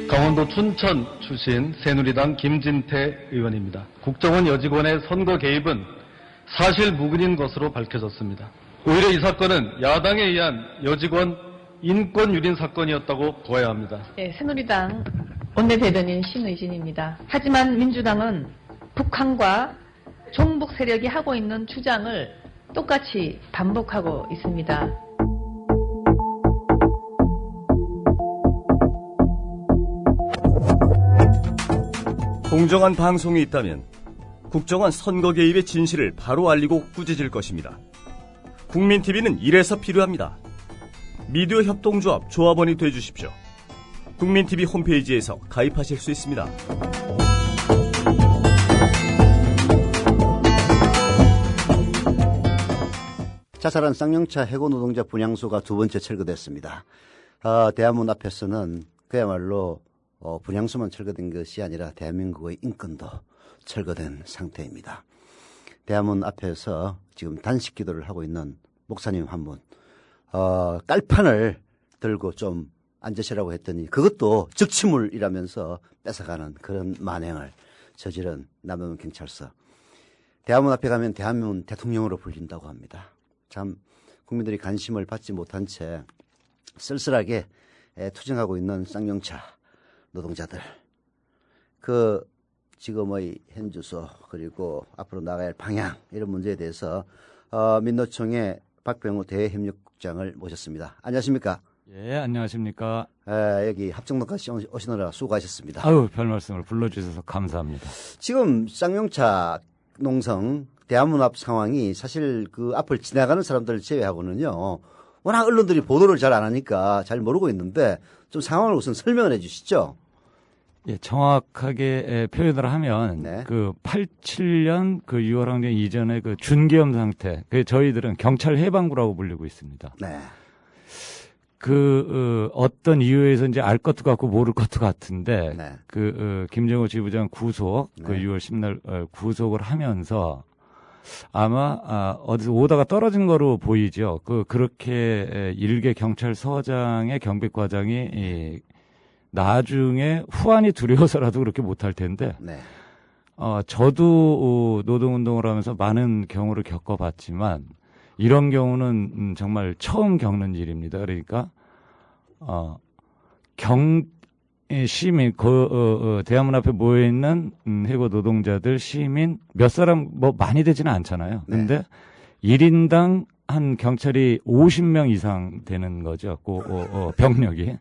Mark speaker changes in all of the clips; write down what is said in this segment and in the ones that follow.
Speaker 1: 강원도 춘천 출신 새누리당 김진태 의원입니다. 국정원 여직원의 선거 개입은 사실 무근인 것으로 밝혀졌습니다. 오히려 이 사건은 야당에 의한 여직원 인권 유린 사건이었다고 보아야 합니다.
Speaker 2: 네, 새누리당 원내대변인 신의진입니다. 하지만 민주당은 북한과 종북 세력이 하고 있는 주장을 똑같이 반복하고 있습니다.
Speaker 3: 공정한 방송이 있다면 국정원 선거 개입의 진실을 바로 알리고 꾸짖을 것입니다. 국민TV는 이래서 필요합니다. 미디어 협동조합 조합원이 되어주십시오. 국민TV 홈페이지에서 가입하실 수 있습니다.
Speaker 4: 자살한 쌍용차 해고 노동자 분향소가 두 번째 철거됐습니다. 대한문 앞에서는 그야말로 분향소만 철거된 것이 아니라 대한민국의 인권도 철거된 상태입니다. 대한문 앞에서 지금 단식 기도를 하고 있는 목사님 한 분, 깔판을 들고 좀 앉으시라고 했더니 그것도 적치물이라면서 뺏어가는 그런 만행을 저지른 남대문 경찰서. 대한문 앞에 가면 대한문 대통령으로 불린다고 합니다. 참 국민들이 관심을 받지 못한 채 쓸쓸하게 투쟁하고 있는 쌍용차 노동자들, 그 지금의 현 주소 그리고 앞으로 나가야 할 방향 이런 문제에 대해서 민노총의 박병호 대협력국장을 모셨습니다. 안녕하십니까?
Speaker 5: 예, 안녕하십니까?
Speaker 4: 여기 합정동까지 오시느라 수고하셨습니다.
Speaker 5: 아유, 별 말씀을 불러주셔서 감사합니다.
Speaker 4: 지금 쌍용차 농성 대한문 앞 상황이 사실 그 앞을 지나가는 사람들을 제외하고는요, 워낙 언론들이 보도를 잘 안 하니까 잘 모르고 있는데 좀 상황을 우선 설명을 해 주시죠.
Speaker 5: 예, 정확하게 표현을 하면
Speaker 4: 네.
Speaker 5: 그 87년 그 6월 항쟁 이전의 그 준계엄 상태, 그 저희들은 경찰 해방구라고 불리고 있습니다.
Speaker 4: 네.
Speaker 5: 어떤 이유에서 이제 알 것도 같고 모를 것도 같은데
Speaker 4: 네.
Speaker 5: 김정호 지부장 구속
Speaker 4: 네.
Speaker 5: 그 6월 10날 구속을 하면서 아마 어디서 오다가 떨어진 거로 보이죠. 그렇게 일개 경찰서장의 경비과장이 나중에 후환이 두려워서라도 그렇게 못할 텐데,
Speaker 4: 네.
Speaker 5: 저도 노동운동을 하면서 많은 경우를 겪어봤지만, 이런 경우는 정말 처음 겪는 일입니다. 그러니까, 시민, 대한문 앞에 모여있는 해고 노동자들, 시민, 몇 사람 많이 되지는 않잖아요. 근데 1인당 한 경찰이 50명 이상 되는 거죠. 병력이.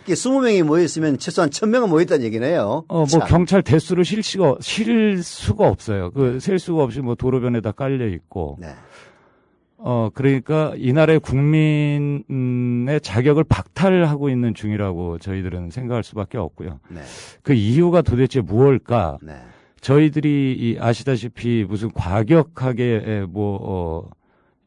Speaker 4: 20명이 모여있으면 최소한 1000명은 모였다는 얘기네요.
Speaker 5: 경찰 대수를 실 수가 없어요. 셀 수가 없이 도로변에다 깔려 있고.
Speaker 4: 네.
Speaker 5: 그러니까 이 나라의 국민의 자격을 박탈하고 있는 중이라고 저희들은 생각할 수밖에 없고요.
Speaker 4: 네.
Speaker 5: 그 이유가 도대체 무엇일까?
Speaker 4: 네.
Speaker 5: 저희들이 아시다시피 무슨 과격하게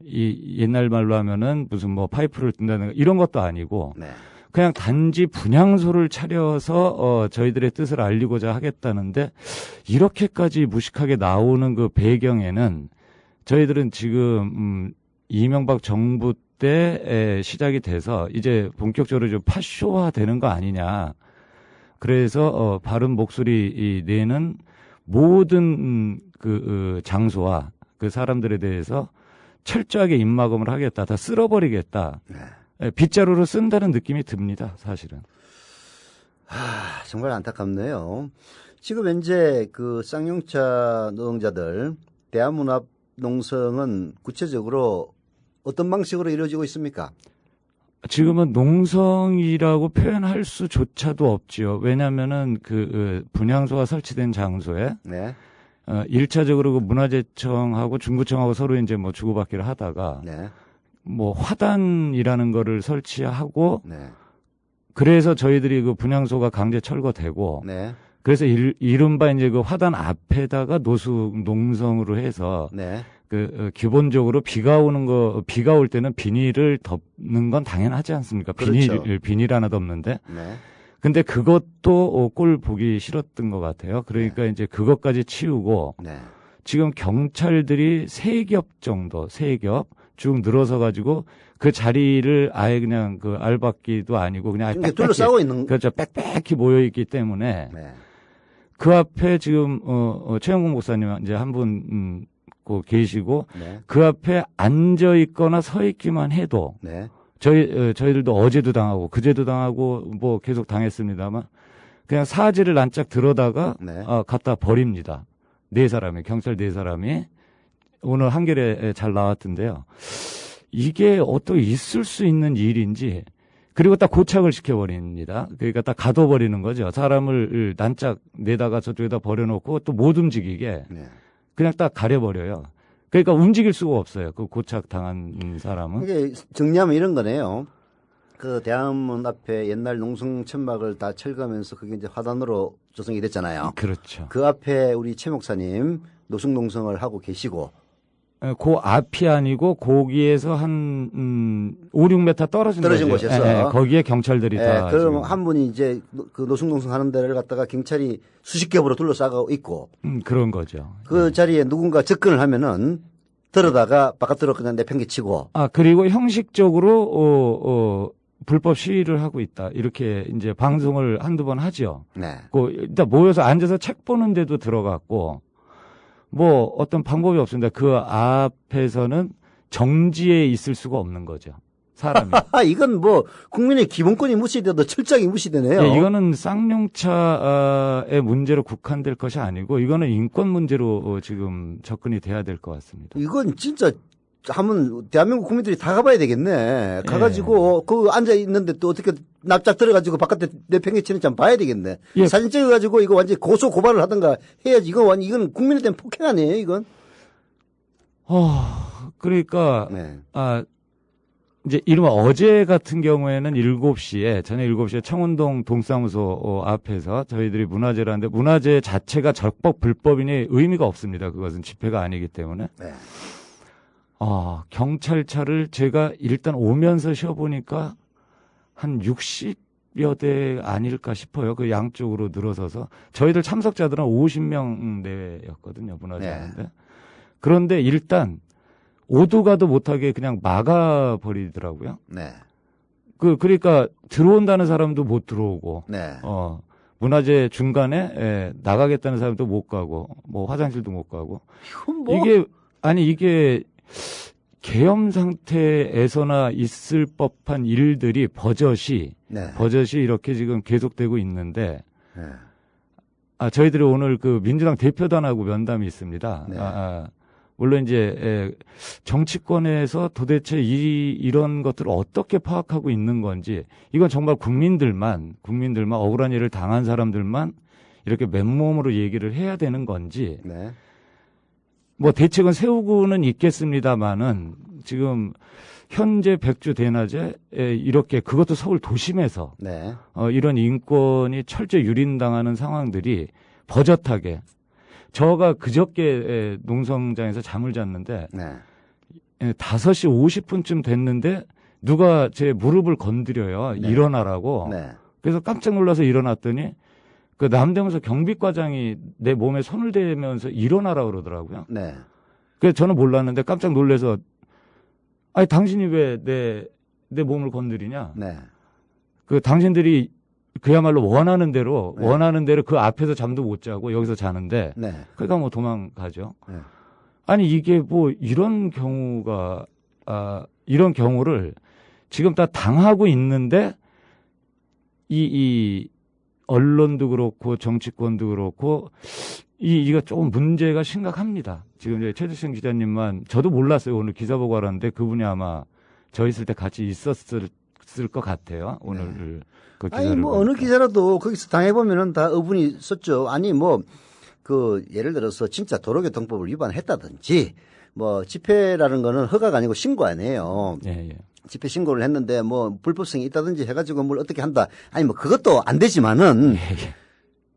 Speaker 5: 이 옛날 말로 하면은 무슨 파이프를 뜬다는 이런 것도 아니고
Speaker 4: 네.
Speaker 5: 그냥 단지 분향소를 차려서 저희들의 뜻을 알리고자 하겠다는데 이렇게까지 무식하게 나오는 그 배경에는 저희들은 지금 이명박 정부 때 시작이 돼서 이제 본격적으로 좀 파쇼화되는 거 아니냐. 그래서 바른 목소리 내는 모든 장소와 그 사람들에 대해서 철저하게 입막음을 하겠다. 다 쓸어버리겠다.
Speaker 4: 네.
Speaker 5: 빗자루로 쓴다는 느낌이 듭니다. 사실은.
Speaker 4: 정말 안타깝네요. 지금 현재 그 쌍용차 노동자들 대한문 앞 농성은 구체적으로 어떤 방식으로 이루어지고 있습니까?
Speaker 5: 지금은 농성이라고 표현할 수조차도 없지요. 왜냐하면은 분향소가 설치된 장소에
Speaker 4: 네.
Speaker 5: 1차적으로 문화재청하고 중구청하고 서로 이제 주고받기를 하다가
Speaker 4: 네.
Speaker 5: 화단이라는 거를 설치하고
Speaker 4: 네.
Speaker 5: 그래서 저희들이 분향소가 강제 철거되고
Speaker 4: 네.
Speaker 5: 그래서 이른바 이제 화단 앞에다가 농성으로 해서
Speaker 4: 네.
Speaker 5: 기본적으로 비가 올 때는 비닐을 덮는 건 당연하지 않습니까?
Speaker 4: 그렇죠.
Speaker 5: 비닐 하나 덮는데.
Speaker 4: 네.
Speaker 5: 근데 그것도 꼴 보기 싫었던 것 같아요. 그러니까 이제 그것까지 치우고
Speaker 4: 네.
Speaker 5: 지금 경찰들이 3겹 정도, 쭉 늘어서 가지고 그 자리를 아예 그냥 그 알박기도 아니고 그냥
Speaker 4: 이렇게 둘러싸고 있는.
Speaker 5: 그렇죠. 빽빽히 모여 있기 때문에
Speaker 4: 네.
Speaker 5: 그 앞에 지금 최영국 목사님 이제 한 분 계시고
Speaker 4: 네.
Speaker 5: 그 앞에 앉아 있거나 서 있기만 해도
Speaker 4: 네.
Speaker 5: 저희들도 어제도 당하고 그제도 당하고 뭐 계속 당했습니다만 그냥 사지를 란짝 들어다가
Speaker 4: 네.
Speaker 5: 갖다 버립니다. 네 사람이 경찰 네 사람이 오늘 한겨레에 잘 나왔던데요. 이게 어떻게 있을 수 있는 일인지 그리고 딱 고착을 시켜버립니다. 그러니까 딱 가둬버리는 거죠. 사람을 란짝 내다가 저쪽에다 버려놓고 또 못 움직이게
Speaker 4: 네.
Speaker 5: 그냥 딱 가려버려요. 그러니까 움직일 수가 없어요. 그 고착 당한 사람은.
Speaker 4: 이게 정리하면 이런 거네요. 그 대한문 앞에 옛날 농성 천막을 다 철거하면서 그게 이제 화단으로 조성이 됐잖아요.
Speaker 5: 그렇죠.
Speaker 4: 그 앞에 우리 최 목사님 노숙농성을 하고 계시고
Speaker 5: 그 앞이 아니고 거기에서 한 5, 6m 떨어진
Speaker 4: 떨어진
Speaker 5: 거죠.
Speaker 4: 곳에서.
Speaker 5: 거기에 경찰들이 다.
Speaker 4: 그럼
Speaker 5: 지금.
Speaker 4: 한 분이 이제 그 노숙농성 하는 데를 갖다가 경찰이 수십 겹으로 둘러싸고 있고
Speaker 5: 그런 거죠.
Speaker 4: 그 자리에 누군가 접근을 하면은 들어다가 바깥으로 그냥 내팽개치고.
Speaker 5: 그리고 형식적으로 불법 시위를 하고 있다. 이렇게 이제 방송을 한두 번 하죠.
Speaker 4: 네.
Speaker 5: 일단 모여서 앉아서 책 보는 데도 들어갔고 뭐 어떤 방법이 없습니다. 그 앞에서는 정지해 있을 수가 없는 거죠. 사람이.
Speaker 4: 이건 뭐 국민의 기본권이 무시돼도 철저하게 무시되네요.
Speaker 5: 예, 이거는 쌍용차의 문제로 국한될 것이 아니고 이거는 인권 문제로 지금 접근이 돼야 될 것 같습니다.
Speaker 4: 이건 진짜 한번 대한민국 국민들이 다 가봐야 되겠네. 가가지고 그 앉아 있는데 또 어떻게 납작 들어가지고 바깥에 내팽개치는지 한번 봐야 되겠네.
Speaker 5: 예.
Speaker 4: 사진 찍어가지고 이거 완전 고소 고발을 하든가 해야지. 이건 국민에 대한 폭행 아니에요, 이건?
Speaker 5: 그러니까
Speaker 4: 네.
Speaker 5: 이제 이른바 어제 같은 경우에는 7시에 저녁 7시에 청운동 동사무소 앞에서 저희들이 문화제를 하는데 문화제 자체가 적법 불법이니 의미가 없습니다. 그것은 집회가 아니기 때문에.
Speaker 4: 네.
Speaker 5: 경찰차를 제가 일단 오면서 쉬어보니까 한 60여 대 아닐까 싶어요. 그 양쪽으로 늘어서서. 저희들 참석자들은 50명 내외였거든요. 문화제
Speaker 4: 네.
Speaker 5: 하는데. 그런데 일단 오도 가도 못하게 그냥 막아버리더라고요.
Speaker 4: 네.
Speaker 5: 그러니까 들어온다는 사람도 못 들어오고.
Speaker 4: 네.
Speaker 5: 문화제 중간에 나가겠다는 사람도 못 가고 뭐 화장실도 못 가고.
Speaker 4: 이건 뭐.
Speaker 5: 이게 계엄 상태에서나 있을 법한 일들이 버젓이 이렇게 지금 계속되고 있는데,
Speaker 4: 네.
Speaker 5: 저희들이 오늘 그 민주당 대표단하고 면담이 있습니다.
Speaker 4: 네.
Speaker 5: 물론 이제 정치권에서 도대체 이런 것들을 어떻게 파악하고 있는 건지, 이건 정말 국민들만 억울한 일을 당한 사람들만 이렇게 맨몸으로 얘기를 해야 되는 건지,
Speaker 4: 네.
Speaker 5: 뭐 대책은 세우고는 있겠습니다만은 지금 현재 백주 대낮에 이렇게 그것도 서울 도심에서
Speaker 4: 네.
Speaker 5: 이런 인권이 철저히 유린당하는 상황들이 버젓하게 저가 그저께 농성장에서 잠을 잤는데
Speaker 4: 네.
Speaker 5: 5시 50분쯤 됐는데 누가 제 무릎을 건드려요.
Speaker 4: 네.
Speaker 5: 일어나라고.
Speaker 4: 네.
Speaker 5: 그래서 깜짝 놀라서 일어났더니 그 남대문서 경비과장이 내 몸에 손을 대면서 일어나라 그러더라고요.
Speaker 4: 네.
Speaker 5: 그래서 저는 몰랐는데 깜짝 놀라서 아니 당신이 왜 내 몸을 건드리냐?
Speaker 4: 네.
Speaker 5: 그 당신들이 그야말로 원하는 대로
Speaker 4: 네.
Speaker 5: 그 앞에서 잠도 못 자고 여기서 자는데
Speaker 4: 네.
Speaker 5: 그러니까 뭐 도망가죠.
Speaker 4: 네.
Speaker 5: 아니 이게 뭐 이런 경우를 지금 다 당하고 있는데 이 언론도 그렇고 정치권도 그렇고 이거 조금 문제가 심각합니다. 지금 이제 최주생 기자님만 저도 몰랐어요. 오늘 기사 보고 알았는데 그분이 아마 저 있을 때 같이 있었을 것 같아요. 오늘 그 기사를.
Speaker 4: 아니 뭐 어느 기사라도 거기서 당해보면은 다 어분이 썼죠. 아니 뭐 그 예를 들어서 진짜 도로교통법을 위반했다든지 뭐 집회라는 거는 허가가 아니고 신고 아니에요.
Speaker 5: 예.
Speaker 4: 집회 신고를 했는데 뭐 불법성이 있다든지 해가지고 뭘 어떻게 한다. 아니 뭐 그것도 안 되지만은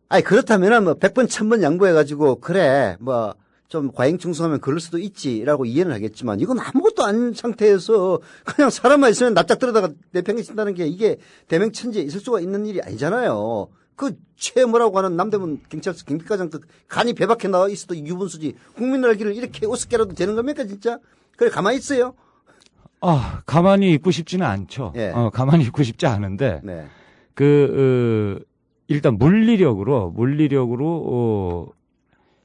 Speaker 4: 아니 그렇다면은 뭐 100번 1000번 양보해가지고 그래 뭐 좀 과잉충성하면 그럴 수도 있지라고 이해는 하겠지만 이건 아무것도 아닌 상태에서 그냥 사람만 있으면 납작 들어다가 내팽개친다는 게 이게 대명천지에 있을 수가 있는 일이 아니잖아요. 그 최뭐라고 하는 남대문 경찰서 경비과장 그 간이 배박해 나와 있어도 유분수지 국민을 알기를 이렇게 우습게라도 되는 겁니까 진짜? 그래 가만히 있어요?
Speaker 5: 가만히 있고 싶지는 않죠.
Speaker 4: 예.
Speaker 5: 가만히 있고 싶지 않은데,
Speaker 4: 네.
Speaker 5: 일단 물리력으로,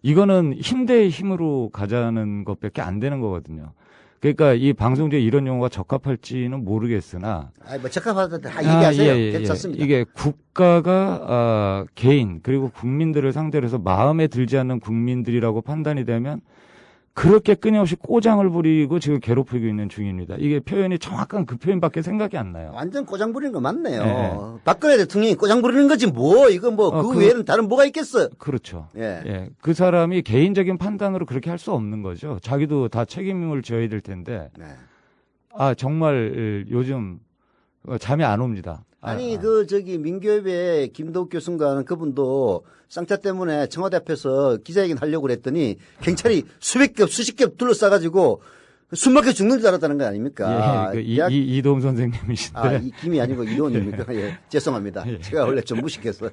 Speaker 5: 이거는 힘 대 힘으로 가자는 것밖에 안 되는 거거든요. 그러니까 이 방송주에 이런 용어가 적합할지는 모르겠으나.
Speaker 4: 뭐 적합하다 얘기하세요.
Speaker 5: 예.
Speaker 4: 괜찮습니다.
Speaker 5: 이게 국가가, 개인, 그리고 국민들을 상대로 해서 마음에 들지 않는 국민들이라고 판단이 되면 그렇게 끊임없이 꼬장을 부리고 지금 괴롭히고 있는 중입니다. 이게 표현이 정확한 그 표현밖에 생각이 안 나요.
Speaker 4: 완전 꼬장 부리는 거 맞네요.
Speaker 5: 예.
Speaker 4: 박근혜 대통령이 꼬장 부리는 거지 이거 그 외에는 다른 뭐가 있겠어요?
Speaker 5: 그렇죠.
Speaker 4: 예.
Speaker 5: 그 사람이 개인적인 판단으로 그렇게 할 수 없는 거죠. 자기도 다 책임을 져야 될 텐데.
Speaker 4: 네.
Speaker 5: 정말 요즘 잠이 안 옵니다.
Speaker 4: 아니 민교협의 김도욱 교수인가 그분도 쌍차 때문에 청와대 앞에서 기자회견 하려고 그랬더니 경찰이 수십 겹 둘러싸가지고 숨 막혀 죽는 줄 알았다는 거 아닙니까?
Speaker 5: 이도움 선생님이신데.
Speaker 4: 김이 아니고 이도훈입니까? 예, 죄송합니다.
Speaker 5: 예.
Speaker 4: 제가 원래 좀 무식해서. 야,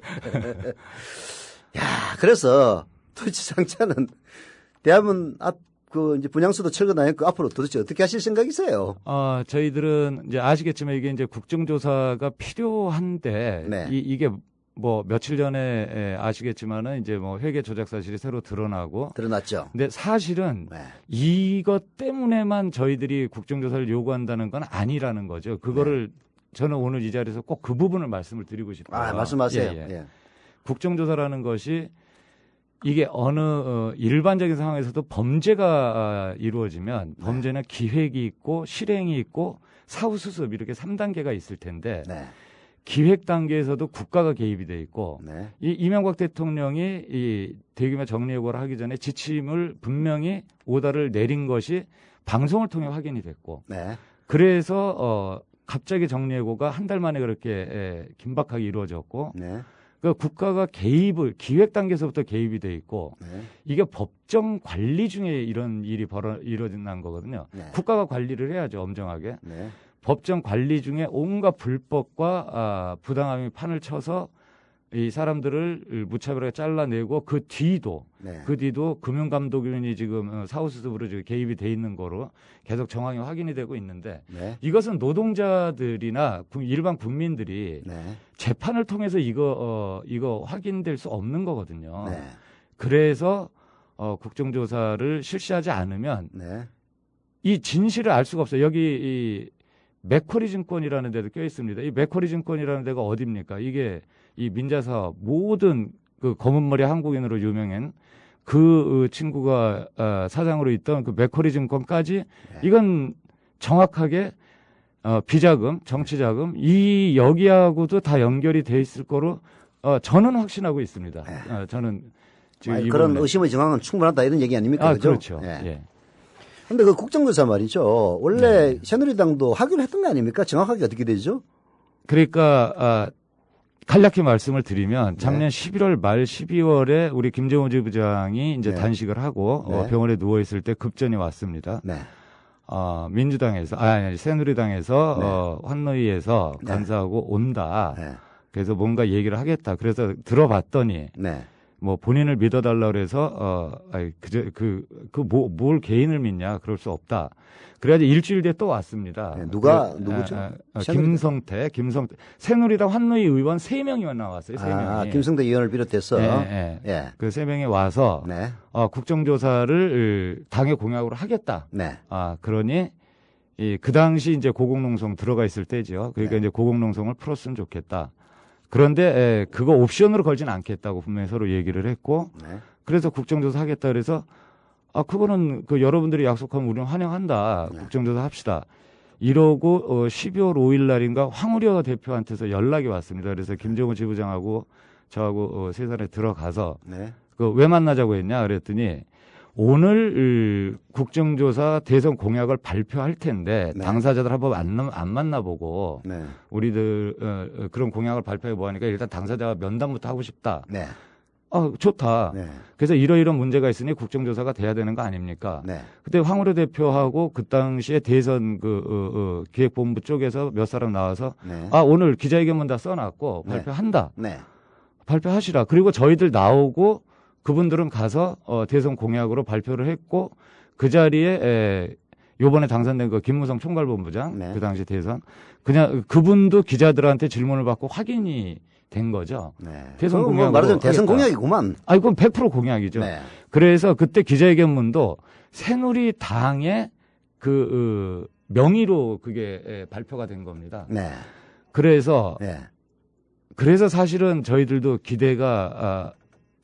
Speaker 4: 그래서 도대체 쌍차는 대한문 이제 분향소도 철거나니까 앞으로 도대체 어떻게 하실 생각이세요?
Speaker 5: 저희들은 이제 아시겠지만 이게 이제 국정조사가 필요한데
Speaker 4: 네.
Speaker 5: 이게 뭐 며칠 전에 아시겠지만은 이제 뭐 회계 조작 사실이 새로
Speaker 4: 드러났죠.
Speaker 5: 근데 사실은
Speaker 4: 네.
Speaker 5: 이것 때문에만 저희들이 국정조사를 요구한다는 건 아니라는 거죠. 그거를 저는 오늘 이 자리에서 꼭 그 부분을 말씀을 드리고 싶어요.
Speaker 4: 말씀하세요.
Speaker 5: 예.
Speaker 4: 예.
Speaker 5: 국정조사라는 것이 이게 어느 일반적인 상황에서도 범죄가 이루어지면 범죄는 기획이 있고 실행이 있고 사후수습 이렇게 3단계가 있을 텐데
Speaker 4: 네.
Speaker 5: 기획 단계에서도 국가가 개입이 돼 있고
Speaker 4: 네.
Speaker 5: 이 이명박 대통령이 이 대규모 정리해고를 하기 전에 지침을 분명히 오더를 내린 것이 방송을 통해 확인이 됐고
Speaker 4: 네.
Speaker 5: 그래서 갑자기 정리해고가 한 달 만에 그렇게 긴박하게 이루어졌고
Speaker 4: 네.
Speaker 5: 그 국가가 개입을 기획 단계에서부터 개입이 돼 있고
Speaker 4: 네.
Speaker 5: 이게 법정 관리 중에 이런 일이 이루어진 거거든요.
Speaker 4: 네.
Speaker 5: 국가가 관리를 해야죠, 엄정하게.
Speaker 4: 네.
Speaker 5: 법정 관리 중에 온갖 불법과 부당함이 판을 쳐서 이 사람들을 무차별하게 잘라내고 그 뒤도 금융감독원이 지금 사후수습으로 지금 개입이 돼 있는 거로 계속 정황이 확인이 되고 있는데
Speaker 4: 네.
Speaker 5: 이것은 노동자들이나 일반 국민들이
Speaker 4: 네.
Speaker 5: 재판을 통해서 이거 확인될 수 없는 거거든요.
Speaker 4: 네.
Speaker 5: 그래서 국정조사를 실시하지 않으면
Speaker 4: 네.
Speaker 5: 이 진실을 알 수가 없어요. 여기 이 맥쿼리 증권이라는 데도 껴 있습니다. 이 맥쿼리 증권이라는 데가 어디입니까? 이게 이 민자사업 모든 그 검은머리 한국인으로 유명한 그 친구가 사장으로 있던 그 맥쿼리 증권까지 이건 정확하게 비자금, 정치자금 여기하고도 다 연결이 돼 있을 거로 저는 확신하고 있습니다. 저는 지금
Speaker 4: 그런 의심의 정황은 충분하다 이런 얘기 아닙니까?
Speaker 5: 그렇죠.
Speaker 4: 예.
Speaker 5: 예.
Speaker 4: 근데 그 국정조사 말이죠. 원래 새누리당도 하기로 했던 거 아닙니까? 정확하게 어떻게 되죠?
Speaker 5: 그러니까 간략히 말씀을 드리면 작년 11월 말 12월에 우리 김정은 지부장이 이제 단식을 하고 병원에 누워 있을 때 급전이 왔습니다.
Speaker 4: 네.
Speaker 5: 민주당에서 새누리당에서 환노위에서 간사하고 온다.
Speaker 4: 네.
Speaker 5: 그래서 뭔가 얘기를 하겠다. 그래서 들어봤더니
Speaker 4: 네.
Speaker 5: 뭐 본인을 믿어달라 그래서 뭘 개인을 믿냐 그럴 수 없다. 그래가지고 일주일 뒤에 또 왔습니다.
Speaker 4: 네, 누구죠?
Speaker 5: 김성태 새누리당 환노위 의원 3명이 나왔어요. 3명이.
Speaker 4: 김성태 의원을 비롯해서
Speaker 5: 예. 그 3명이 와서
Speaker 4: 네.
Speaker 5: 국정조사를 당의 공약으로 하겠다.
Speaker 4: 네.
Speaker 5: 그러니 그 당시 이제 고공농성 들어가 있을 때죠. 그러니까 이제 고공농성을 풀었으면 좋겠다. 그런데 그거 옵션으로 걸지는 않겠다고 분명히 서로 얘기를 했고 그래서 국정조사 하겠다 그래서 그거는 여러분들이 약속하면 우리는 환영한다. 국정조사 합시다. 이러고 12월 5일 날인가 황우려 대표한테서 연락이 왔습니다. 그래서 김정은 지부장하고 저하고 세산에 들어가서 왜 만나자고 했냐 그랬더니 오늘 국정조사 대선 공약을 발표할 텐데 당사자들 한번 안 만나보고 우리들 그런 공약을 발표해 뭐하니까 일단 당사자가 면담부터 하고 싶다. 좋다. 그래서 이러이런 문제가 있으니 국정조사가 돼야 되는 거 아닙니까? 그때 황우려 대표하고 그 당시에 대선 기획본부 쪽에서 몇 사람 나와서 오늘 기자회견문 다 써놨고 발표한다. 발표하시라. 그리고 저희들 나오고 그분들은 가서 대선 공약으로 발표를 했고 그 자리에 요번에 당선된 그 김무성 총괄본부장
Speaker 4: 네.
Speaker 5: 그 당시 대선 그냥 그분도 기자들한테 질문을 받고 확인이 된 거죠.
Speaker 4: 네.
Speaker 5: 대선
Speaker 4: 그거 뭐
Speaker 5: 공약으로
Speaker 4: 말하자면 대선
Speaker 5: 하겠다.
Speaker 4: 공약이구만.
Speaker 5: 아, 이건 100% 공약이죠.
Speaker 4: 네.
Speaker 5: 그래서 그때 기자회견문도 새누리당의 그 명의로 그게 발표가 된 겁니다.
Speaker 4: 네.
Speaker 5: 그래서
Speaker 4: 네.
Speaker 5: 사실은 저희들도 기대가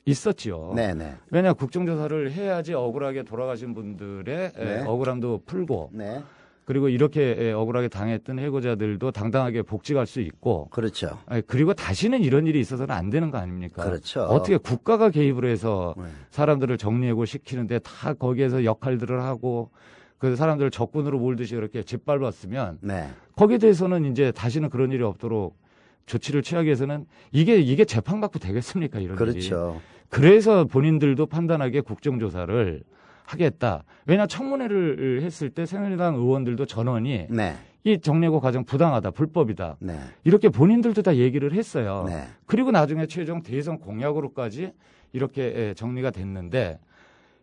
Speaker 5: 있었지요.
Speaker 4: 네. 네.
Speaker 5: 왜냐 국정조사를 해야지 억울하게 돌아가신 분들의
Speaker 4: 네.
Speaker 5: 억울함도 풀고
Speaker 4: 네.
Speaker 5: 그리고 이렇게 억울하게 당했던 해고자들도 당당하게 복직할 수 있고
Speaker 4: 그렇죠.
Speaker 5: 그리고 다시는 이런 일이 있어서는 안 되는 거 아닙니까?
Speaker 4: 그렇죠.
Speaker 5: 어떻게 국가가 개입을 해서
Speaker 4: 네.
Speaker 5: 사람들을 정리해고 시키는데 다 거기에서 역할들을 하고 그 사람들을 적군으로 몰듯이 그렇게 짓밟았으면
Speaker 4: 네.
Speaker 5: 거기에 대해서는 이제 다시는 그런 일이 없도록 조치를 취하기 위해서는 이게 재판받고 되겠습니까? 이런 일이.
Speaker 4: 그렇죠.
Speaker 5: 그래서 본인들도 판단하기에 국정조사를 하겠다. 왜냐 청문회를 했을 때 새누리당 의원들도 전원이
Speaker 4: 네.
Speaker 5: 이 정례고 과정 부당하다, 불법이다.
Speaker 4: 네.
Speaker 5: 이렇게 본인들도 다 얘기를 했어요.
Speaker 4: 네.
Speaker 5: 그리고 나중에 최종 대선 공약으로까지 이렇게 정리가 됐는데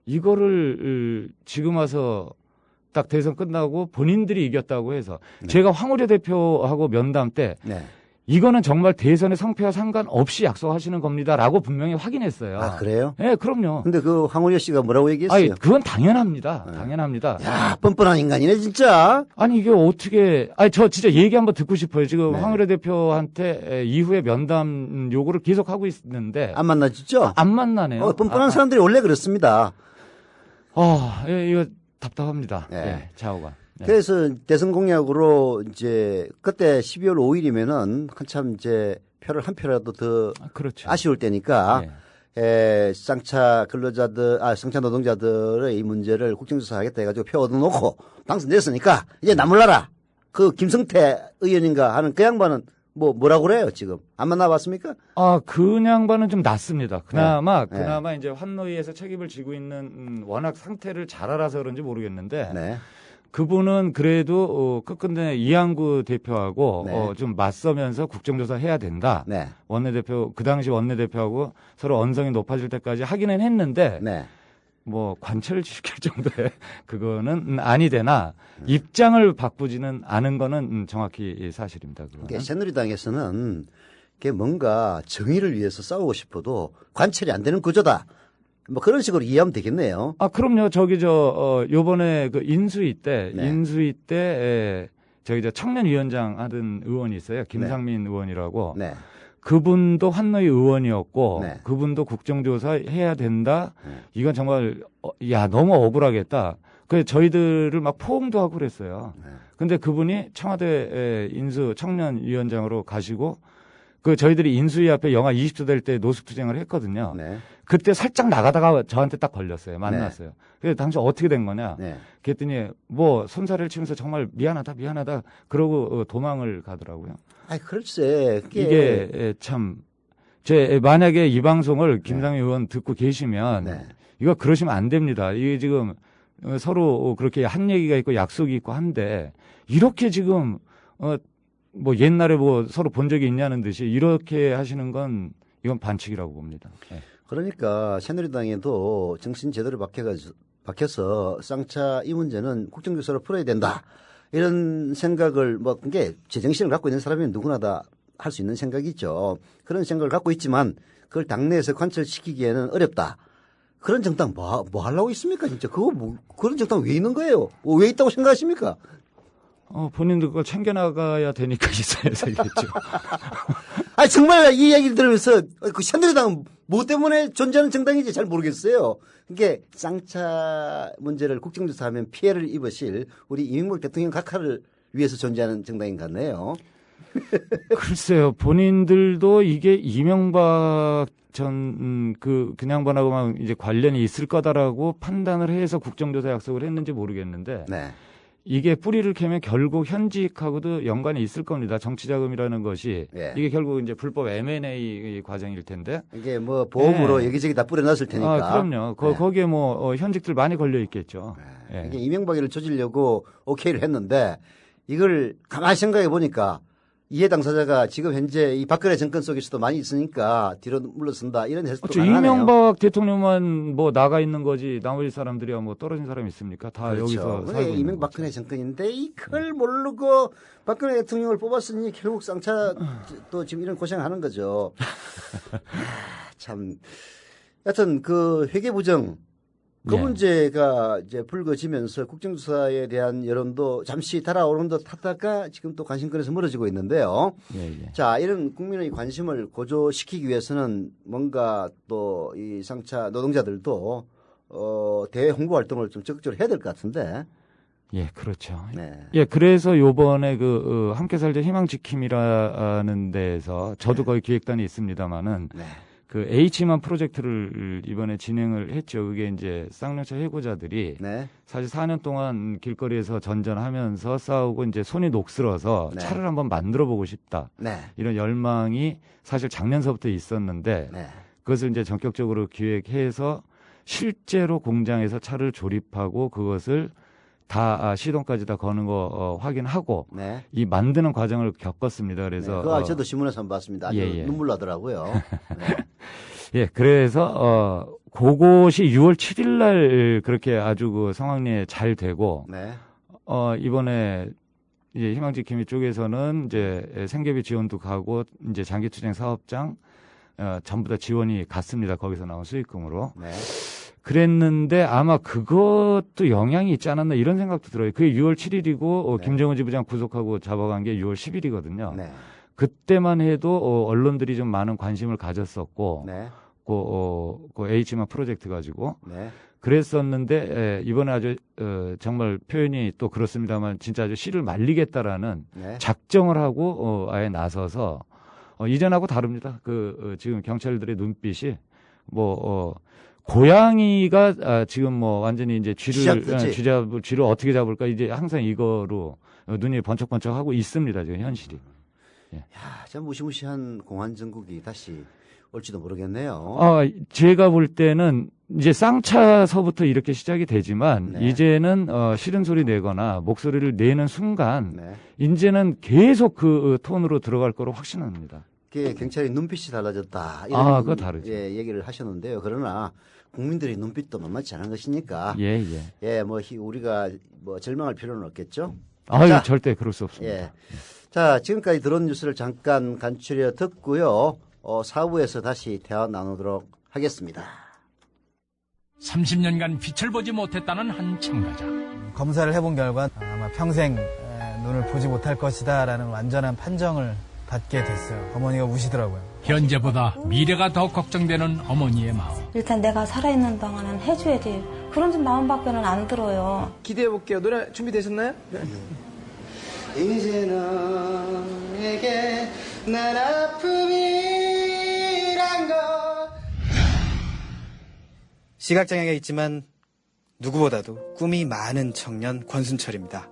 Speaker 5: 이거를 지금 와서 딱 대선 끝나고 본인들이 이겼다고 해서 제가 황우려 대표하고 면담 때
Speaker 4: 네.
Speaker 5: 이거는 정말 대선의 성패와 상관없이 약속하시는 겁니다라고 분명히 확인했어요.
Speaker 4: 아, 그래요?
Speaker 5: 네, 그럼요.
Speaker 4: 근데 그 황우려 씨가 뭐라고 얘기했어요?
Speaker 5: 아니, 그건 당연합니다.
Speaker 4: 네.
Speaker 5: 당연합니다.
Speaker 4: 야, 뻔뻔한 인간이네, 진짜.
Speaker 5: 아니, 이게 어떻게, 저 진짜 얘기 한번 듣고 싶어요. 지금
Speaker 4: 네.
Speaker 5: 황우려 대표한테 이후에 면담 요구를 계속 하고 있는데.
Speaker 4: 안 만나지죠?
Speaker 5: 안 만나네요.
Speaker 4: 뻔뻔한 사람들이 원래 그렇습니다.
Speaker 5: 이거 답답합니다.
Speaker 4: 네.
Speaker 5: 예, 좌우가. 네.
Speaker 4: 그래서 대선 공약으로 이제 그때 12월 5일이면은 한참 이제 표를 한 표라도 더
Speaker 5: 그렇죠.
Speaker 4: 아쉬울 때니까
Speaker 5: 네.
Speaker 4: 쌍차 쌍차 노동자들의 이 문제를 국정조사 하겠다 해가지고 표 얻어놓고 당선됐으니까 이제 나몰라라. 그 김성태 의원인가 하는 그 양반은 뭐라고 그래요, 지금? 안 만나봤습니까?
Speaker 5: 그 양반은 좀 낫습니다. 그나마
Speaker 4: 네.
Speaker 5: 이제 환노위에서 책임을 지고 있는 워낙 상태를 잘 알아서 그런지 모르겠는데
Speaker 4: 네.
Speaker 5: 그분은 그래도 끝끝내 이항구 대표하고
Speaker 4: 네.
Speaker 5: 좀 맞서면서 국정조사 해야 된다.
Speaker 4: 네.
Speaker 5: 원내대표 그 당시 원내대표하고 서로 언성이 높아질 때까지 하기는 했는데
Speaker 4: 네.
Speaker 5: 뭐 관철 시킬 정도의 그거는 아니 되나 입장을 바꾸지는 않은 거는 정확히 사실입니다. 그거는.
Speaker 4: 새누리당에서는 그게 뭔가 정의를 위해서 싸우고 싶어도 관철이 안 되는 구조다. 뭐 그런 식으로 이해하면 되겠네요.
Speaker 5: 그럼요. 요번에 그 인수위 때 청년위원장 하던 의원이 있어요. 김상민 의원이라고.
Speaker 4: 네.
Speaker 5: 그분도 환노위 의원이었고
Speaker 4: 네.
Speaker 5: 그분도 국정조사 해야 된다.
Speaker 4: 네.
Speaker 5: 이건 정말 너무 억울하겠다. 그래서 저희들을 막 포옹도 하고 그랬어요.
Speaker 4: 네.
Speaker 5: 근데 그분이 청와대 인수 청년위원장으로 가시고 그 저희들이 인수위 앞에 영하 20도 될 때 노숙투쟁을 했거든요.
Speaker 4: 네.
Speaker 5: 그때 살짝 나가다가 저한테 딱 걸렸어요. 만났어요. 그래서 당시 어떻게 된 거냐.
Speaker 4: 네.
Speaker 5: 그랬더니 손살을 치면서 정말 미안하다 그러고 도망을 가더라고요.
Speaker 4: 글쎄.
Speaker 5: 이게 참 만약에 이 방송을 김상희 의원 듣고 계시면
Speaker 4: 네.
Speaker 5: 이거 그러시면 안 됩니다. 이게 지금 서로 그렇게 한 얘기가 있고 약속이 있고 한데 이렇게 지금 뭐 옛날에 서로 본 적이 있냐는 듯이 이렇게 하시는 건 이건 반칙이라고 봅니다. 네.
Speaker 4: 그러니까 새누리당에도 정신 제대로 박혀서 쌍차 이 문제는 국정조사로 풀어야 된다. 이런 생각을 그게 제정신을 갖고 있는 사람이면 누구나 다 할 수 있는 생각이죠. 그런 생각을 갖고 있지만 그걸 당내에서 관철시키기에는 어렵다. 그런 정당 뭐 하려고 있습니까, 진짜? 그런 정당 왜 있는 거예요? 왜 있다고 생각하십니까?
Speaker 5: 본인들 그걸 챙겨나가야 되니까 있어야겠죠.
Speaker 4: 정말 이 얘기를 들으면서 그 새누리당은 뭐 때문에 존재하는 정당인지 잘 모르겠어요. 그게 쌍차 문제를 국정조사하면 피해를 입으실 우리 이명박 대통령 각하를 위해서 존재하는 정당인 것 같네요.
Speaker 5: 글쎄요, 본인들도 이게 이명박 전 그 양반하고만 이제 관련이 있을 거다라고 판단을 해서 국정조사 약속을 했는지 모르겠는데
Speaker 4: 네.
Speaker 5: 이게 뿌리를 캐면 결국 현직하고도 연관이 있을 겁니다. 정치자금이라는 것이 이게 결국 이제 불법 M&A 과정일 텐데
Speaker 4: 이게 보험으로 여기저기 다 뿌려놨을 테니까.
Speaker 5: 그럼요. 거기에 현직들 많이 걸려 있겠죠.
Speaker 4: 이게 이명박이를 조지려고 오케이를 했는데 이걸 가만히 생각해 보니까 이해 당사자가 지금 현재 이 박근혜 정권 속에서도 많이 있으니까 뒤로 물러선다 이런 해석도
Speaker 5: 그렇죠.
Speaker 4: 가능하네요.
Speaker 5: 이명박 대통령만 뭐 나가 있는 거지 나머지 사람들이야 뭐 떨어진 사람이 있습니까? 다
Speaker 4: 그렇죠.
Speaker 5: 여기서
Speaker 4: 근데
Speaker 5: 살고 있는
Speaker 4: 이명박
Speaker 5: 거죠.
Speaker 4: 박근혜 정권인데 이걸 모르고 박근혜 대통령을 뽑았으니 결국 쌍차 또 지금 이런 고생하는 거죠. 참. 여하튼 그 회계부정 그
Speaker 5: 예.
Speaker 4: 문제가 이제 불거지면서 국정조사에 대한 여론도 잠시 달아오른 듯 하다가 지금 또 관심권에서 멀어지고 있는데요.
Speaker 5: 예, 예.
Speaker 4: 자, 이런 국민의 관심을 고조시키기 위해서는 뭔가 또 이 상차 노동자들도 대외 홍보 활동을 좀 적극적으로 해야 될 것 같은데.
Speaker 5: 예, 그렇죠.
Speaker 4: 네.
Speaker 5: 예, 그래서 요번에 그 함께 살자 희망지킴이라는 데에서 저도 거기 기획단이 있습니다만은
Speaker 4: 네.
Speaker 5: 그 H만 프로젝트를 이번에 진행을 했죠. 그게 이제 쌍용차 해고자들이
Speaker 4: 네.
Speaker 5: 사실 4년 동안 길거리에서 전전하면서 싸우고 이제 손이 녹슬어서
Speaker 4: 네.
Speaker 5: 차를 한번 만들어 보고 싶다.
Speaker 4: 네.
Speaker 5: 이런 열망이 사실 작년서부터 있었는데
Speaker 4: 네.
Speaker 5: 그것을 이제 전격적으로 기획해서 실제로 공장에서 차를 조립하고 그것을 다 시동까지 다 거는 거 확인하고
Speaker 4: 네.
Speaker 5: 이 만드는 과정을 겪었습니다. 그래서
Speaker 4: 네. 그거 저도 신문에서 한번 봤습니다. 아주
Speaker 5: 예.
Speaker 4: 눈물 나더라고요. 네.
Speaker 5: 예, 그래서 그것이 6월 7일 날 그렇게 아주 그 성황리에 잘 되고
Speaker 4: 네.
Speaker 5: 이번에 이제 희망지킴이 쪽에서는 이제 생계비 지원도 가고 이제 장기투쟁 사업장 전부 다 지원이 갔습니다. 거기서 나온 수익금으로.
Speaker 4: 네.
Speaker 5: 그랬는데 아마 그것도 영향이 있지 않았나 이런 생각도 들어요. 그게 6월 7일이고
Speaker 4: 네.
Speaker 5: 김정은 지부장 구속하고 잡아간 게 6월 10일이거든요.
Speaker 4: 네.
Speaker 5: 그때만 해도 언론들이 좀 많은 관심을 가졌었고
Speaker 4: 네.
Speaker 5: 그 H만 프로젝트 가지고
Speaker 4: 네.
Speaker 5: 그랬었는데 이번에 아주 정말 표현이 또 그렇습니다만 진짜 아주 씨를 말리겠다라는
Speaker 4: 네.
Speaker 5: 작정을 하고 아예 나서서 이전하고 다릅니다. 지금 경찰들의 눈빛이 고양이가 지금 뭐 완전히 이제 쥐를 어떻게 잡을까 이제 항상 이거로 눈이 번쩍번쩍 하고 있습니다. 지금 현실이.
Speaker 4: 야, 참 무시무시한 공안 정국이 다시 올지도 모르겠네요.
Speaker 5: 제가 볼 때는 이제 쌍차서부터 이렇게 시작이 되지만
Speaker 4: 네.
Speaker 5: 이제는 싫은 소리 내거나 목소리를 내는 순간
Speaker 4: 네.
Speaker 5: 이제는 계속 그 톤으로 들어갈 거로 확신합니다.
Speaker 4: 경찰의 눈빛이 달라졌다. 이런
Speaker 5: 그거 다르죠.
Speaker 4: 예, 얘기를 하셨는데요. 그러나 국민들의 눈빛도 만만치 않은 것이니까
Speaker 5: 예.
Speaker 4: 우리가 절망할 필요는 없겠죠.
Speaker 5: 아유,
Speaker 4: 자,
Speaker 5: 절대 그럴 수 없습니다.
Speaker 4: 예. 자, 지금까지 들어온 뉴스를 잠깐 간추려 듣고요. 4부에서 다시 대화 나누도록 하겠습니다.
Speaker 6: 30년간 빛을 보지 못했다는 한 참가자.
Speaker 7: 검사를 해본 결과 아마 평생 눈을 보지 못할 것이다라는 완전한 판정을 받게 됐어요. 어머니가 우시더라고요.
Speaker 6: 현재보다 미래가 더 걱정되는 어머니의 마음.
Speaker 8: 일단 내가 살아있는 동안은 해줘야지. 그런 마음밖에는 안 들어요.
Speaker 9: 기대해볼게요. 노래 준비되셨나요? 네.
Speaker 4: 이제 너에게 난 아픔이란 것.
Speaker 7: 시각장애가 있지만 누구보다도 꿈이 많은 청년 권순철입니다.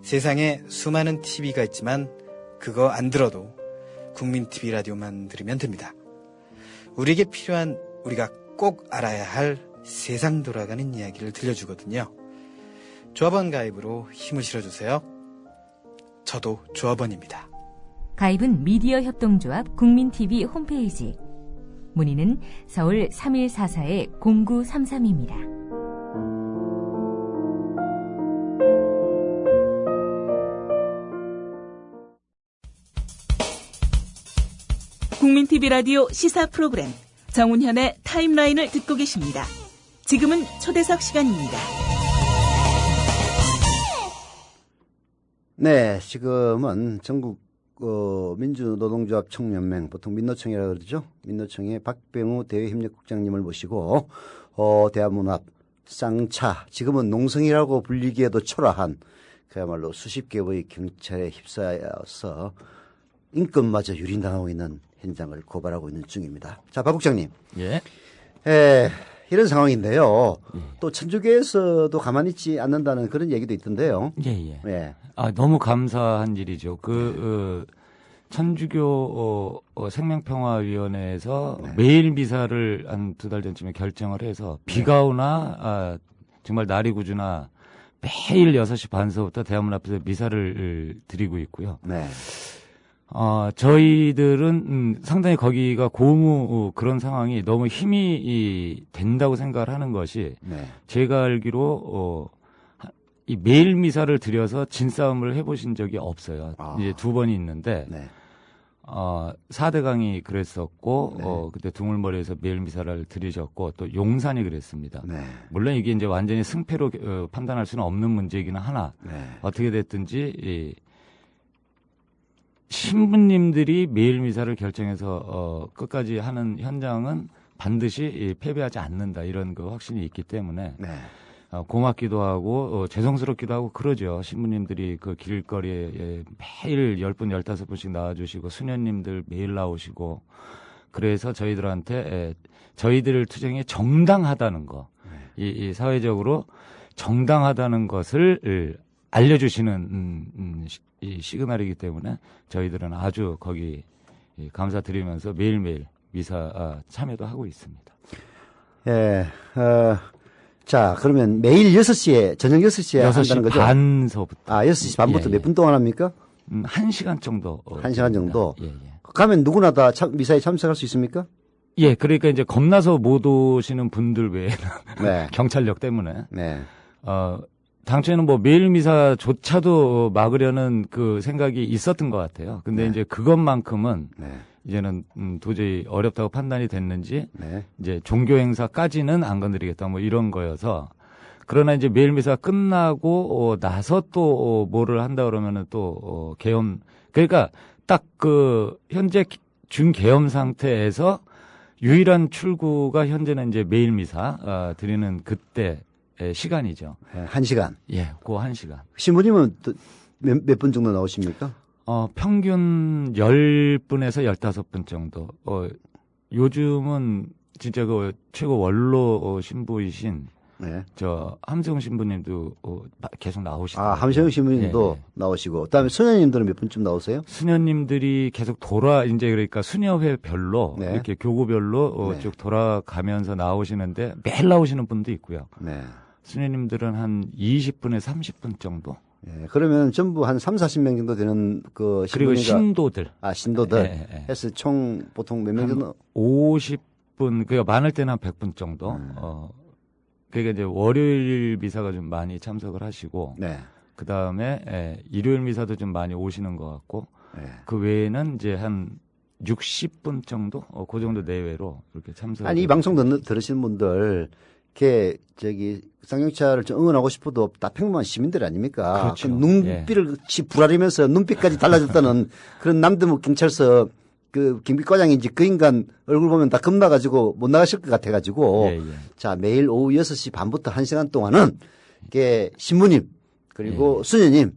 Speaker 7: 세상에 수많은 TV가 있지만 그거 안 들어도 국민 TV 라디오만 들으면 됩니다. 우리에게 필요한 우리가 꼭 알아야 할 세상 돌아가는 이야기를 들려주거든요. 조합원 가입으로 힘을 실어주세요. 저도 조합원입니다.
Speaker 10: 가입은 미디어 협동조합 국민TV 홈페이지. 문의는 서울 3144-0933입니다.
Speaker 11: 국민TV 라디오 시사 프로그램 정운현의 타임라인을 듣고 계십니다. 지금은 초대석 시간입니다.
Speaker 4: 네, 지금은 전국 민주노동조합 총연맹, 보통 민노총이라고 그러죠. 민노총의 박병우 대외협력국장님을 모시고 대한문합 쌍차, 지금은 농성이라고 불리기에도 초라한 그야말로 수십 개의 경찰에 휩싸여서 인권마저 유린당하고 있는 현장을 고발하고 있는 중입니다. 자, 박 국장님.
Speaker 5: 예.
Speaker 4: 이런 상황인데요. 또 천주교에서도 가만히 있지 않는다는 그런 얘기도 있던데요.
Speaker 5: 예. 너무 감사한 일이죠. 천주교 생명평화위원회에서 매일 미사를 한 2달 전쯤에 결정을 해서 비가 오나 정말 날이 구주나 매일 6시 반서부터 대한문 앞에서 미사를 드리고 있고요.
Speaker 4: 네.
Speaker 5: 저희들은 상당히 거기가 고무 그런 상황이 너무 힘이 된다고 생각을 하는 것이
Speaker 4: 네. 제가
Speaker 5: 제가 알기로 이 매일 미사를 들여서 진싸움을 해보신 적이 없어요. 이제 2번이 있는데
Speaker 4: 네.
Speaker 5: 4대강이 그랬었고
Speaker 4: 네.
Speaker 5: 그때 두물머리에서 매일 미사를 들이셨고 또 용산이 그랬습니다.
Speaker 4: 네.
Speaker 5: 물론 이게 이제 완전히 승패로 판단할 수는 없는 문제이기는 하나
Speaker 4: 네.
Speaker 5: 어떻게 됐든지 신부님들이 매일 미사를 결정해서 끝까지 하는 현장은 반드시 패배하지 않는다 이런 그 확신이 있기 때문에
Speaker 4: 네.
Speaker 5: 고맙기도 하고 죄송스럽기도 하고 그러죠. 신부님들이 그 길거리에 매일 10분 15분씩 나와주시고 수녀님들 매일 나오시고 그래서 저희들한테 저희들 투쟁이 정당하다는 거 이 사회적으로 정당하다는 것을 알려주시는 이 시그널이기 때문에 저희들은 아주 거기 감사드리면서 매일매일 미사 참여도 하고 있습니다.
Speaker 4: 예, 자, 그러면 매일 6시에, 저녁 6시에
Speaker 5: 6시
Speaker 4: 한다는 거죠?
Speaker 5: 반서부터.
Speaker 4: 6시 반부터 몇 분 동안 합니까?
Speaker 5: 1시간 정도.
Speaker 4: 1시간 정도?
Speaker 5: 예.
Speaker 4: 가면 누구나 다 미사에 참석할 수 있습니까?
Speaker 5: 예, 그러니까 이제 겁나서 못 오시는 분들 외에는
Speaker 4: 네.
Speaker 5: 경찰력 때문에.
Speaker 4: 네.
Speaker 5: 당초에는 뭐 매일 미사조차도 막으려는 그 생각이 있었던 것 같아요. 근데
Speaker 4: 네.
Speaker 5: 이제 그것만큼은
Speaker 4: 네.
Speaker 5: 이제는 도저히 어렵다고 판단이 됐는지
Speaker 4: 네.
Speaker 5: 이제 종교 행사까지는 안 건드리겠다 뭐 이런 거여서 그러나 이제 매일 미사 끝나고 나서 또 뭐를 한다 그러면은 또 계엄 그러니까 딱 그 현재 준계엄 상태에서 유일한 출구가 현재는 이제 매일 미사 드리는 그때 시간이죠.
Speaker 4: 네, 1시간.
Speaker 5: 예, 그 1시간.
Speaker 4: 신부님은 몇 분 정도 나오십니까?
Speaker 5: 평균 10분에서 15분 정도. 요즘은 진짜 그 최고 원로 신부이신
Speaker 4: 네.
Speaker 5: 저 함세웅 신부님도 계속 나오시더라고요.
Speaker 4: 함세웅 신부님도
Speaker 5: 예.
Speaker 4: 나오시고, 그다음에 수녀님들은 몇 분쯤 나오세요?
Speaker 5: 수녀님들이 계속 이제 그러니까 수녀회별로
Speaker 4: 네.
Speaker 5: 이렇게 교구별로
Speaker 4: 네.
Speaker 5: 쭉 돌아가면서 나오시는데 매일 나오시는 분도 있고요.
Speaker 4: 네.
Speaker 5: 수녀님들은 한 20분에서 30분 정도.
Speaker 4: 예, 그러면 전부 한 3, 40명 정도 되는 그
Speaker 5: 그리고
Speaker 4: 신부니까
Speaker 5: 신도들.
Speaker 4: 신도들.
Speaker 5: 예.
Speaker 4: 해서 총 보통 몇 명 정도?
Speaker 5: 50분, 그러니까 많을 때는 한 100분 정도. 그러니까 이제 월요일 미사가 좀 많이 참석을 하시고,
Speaker 4: 네.
Speaker 5: 그 다음에 일요일 미사도 좀 많이 오시는 것 같고,
Speaker 4: 네.
Speaker 5: 그 외에는 이제 한 60분 정도, 그 정도 내외로 이렇게 참석.
Speaker 4: 아니 이 방송 들으시는 분들, 이렇게 쌍용차를 좀 응원하고 싶어도 다 평범한 시민들 아닙니까?
Speaker 5: 그렇죠.
Speaker 4: 그 눈빛을 부라리면서 눈빛까지 달라졌다는 그런 남대문 경찰서 그 경비과장인지 그 인간 얼굴 보면 다 겁나가지고 못 나가실 것 같아가지고
Speaker 5: 예.
Speaker 4: 자 매일 오후 6시 반부터 1시간 동안은 이게 신부님 그리고 수녀님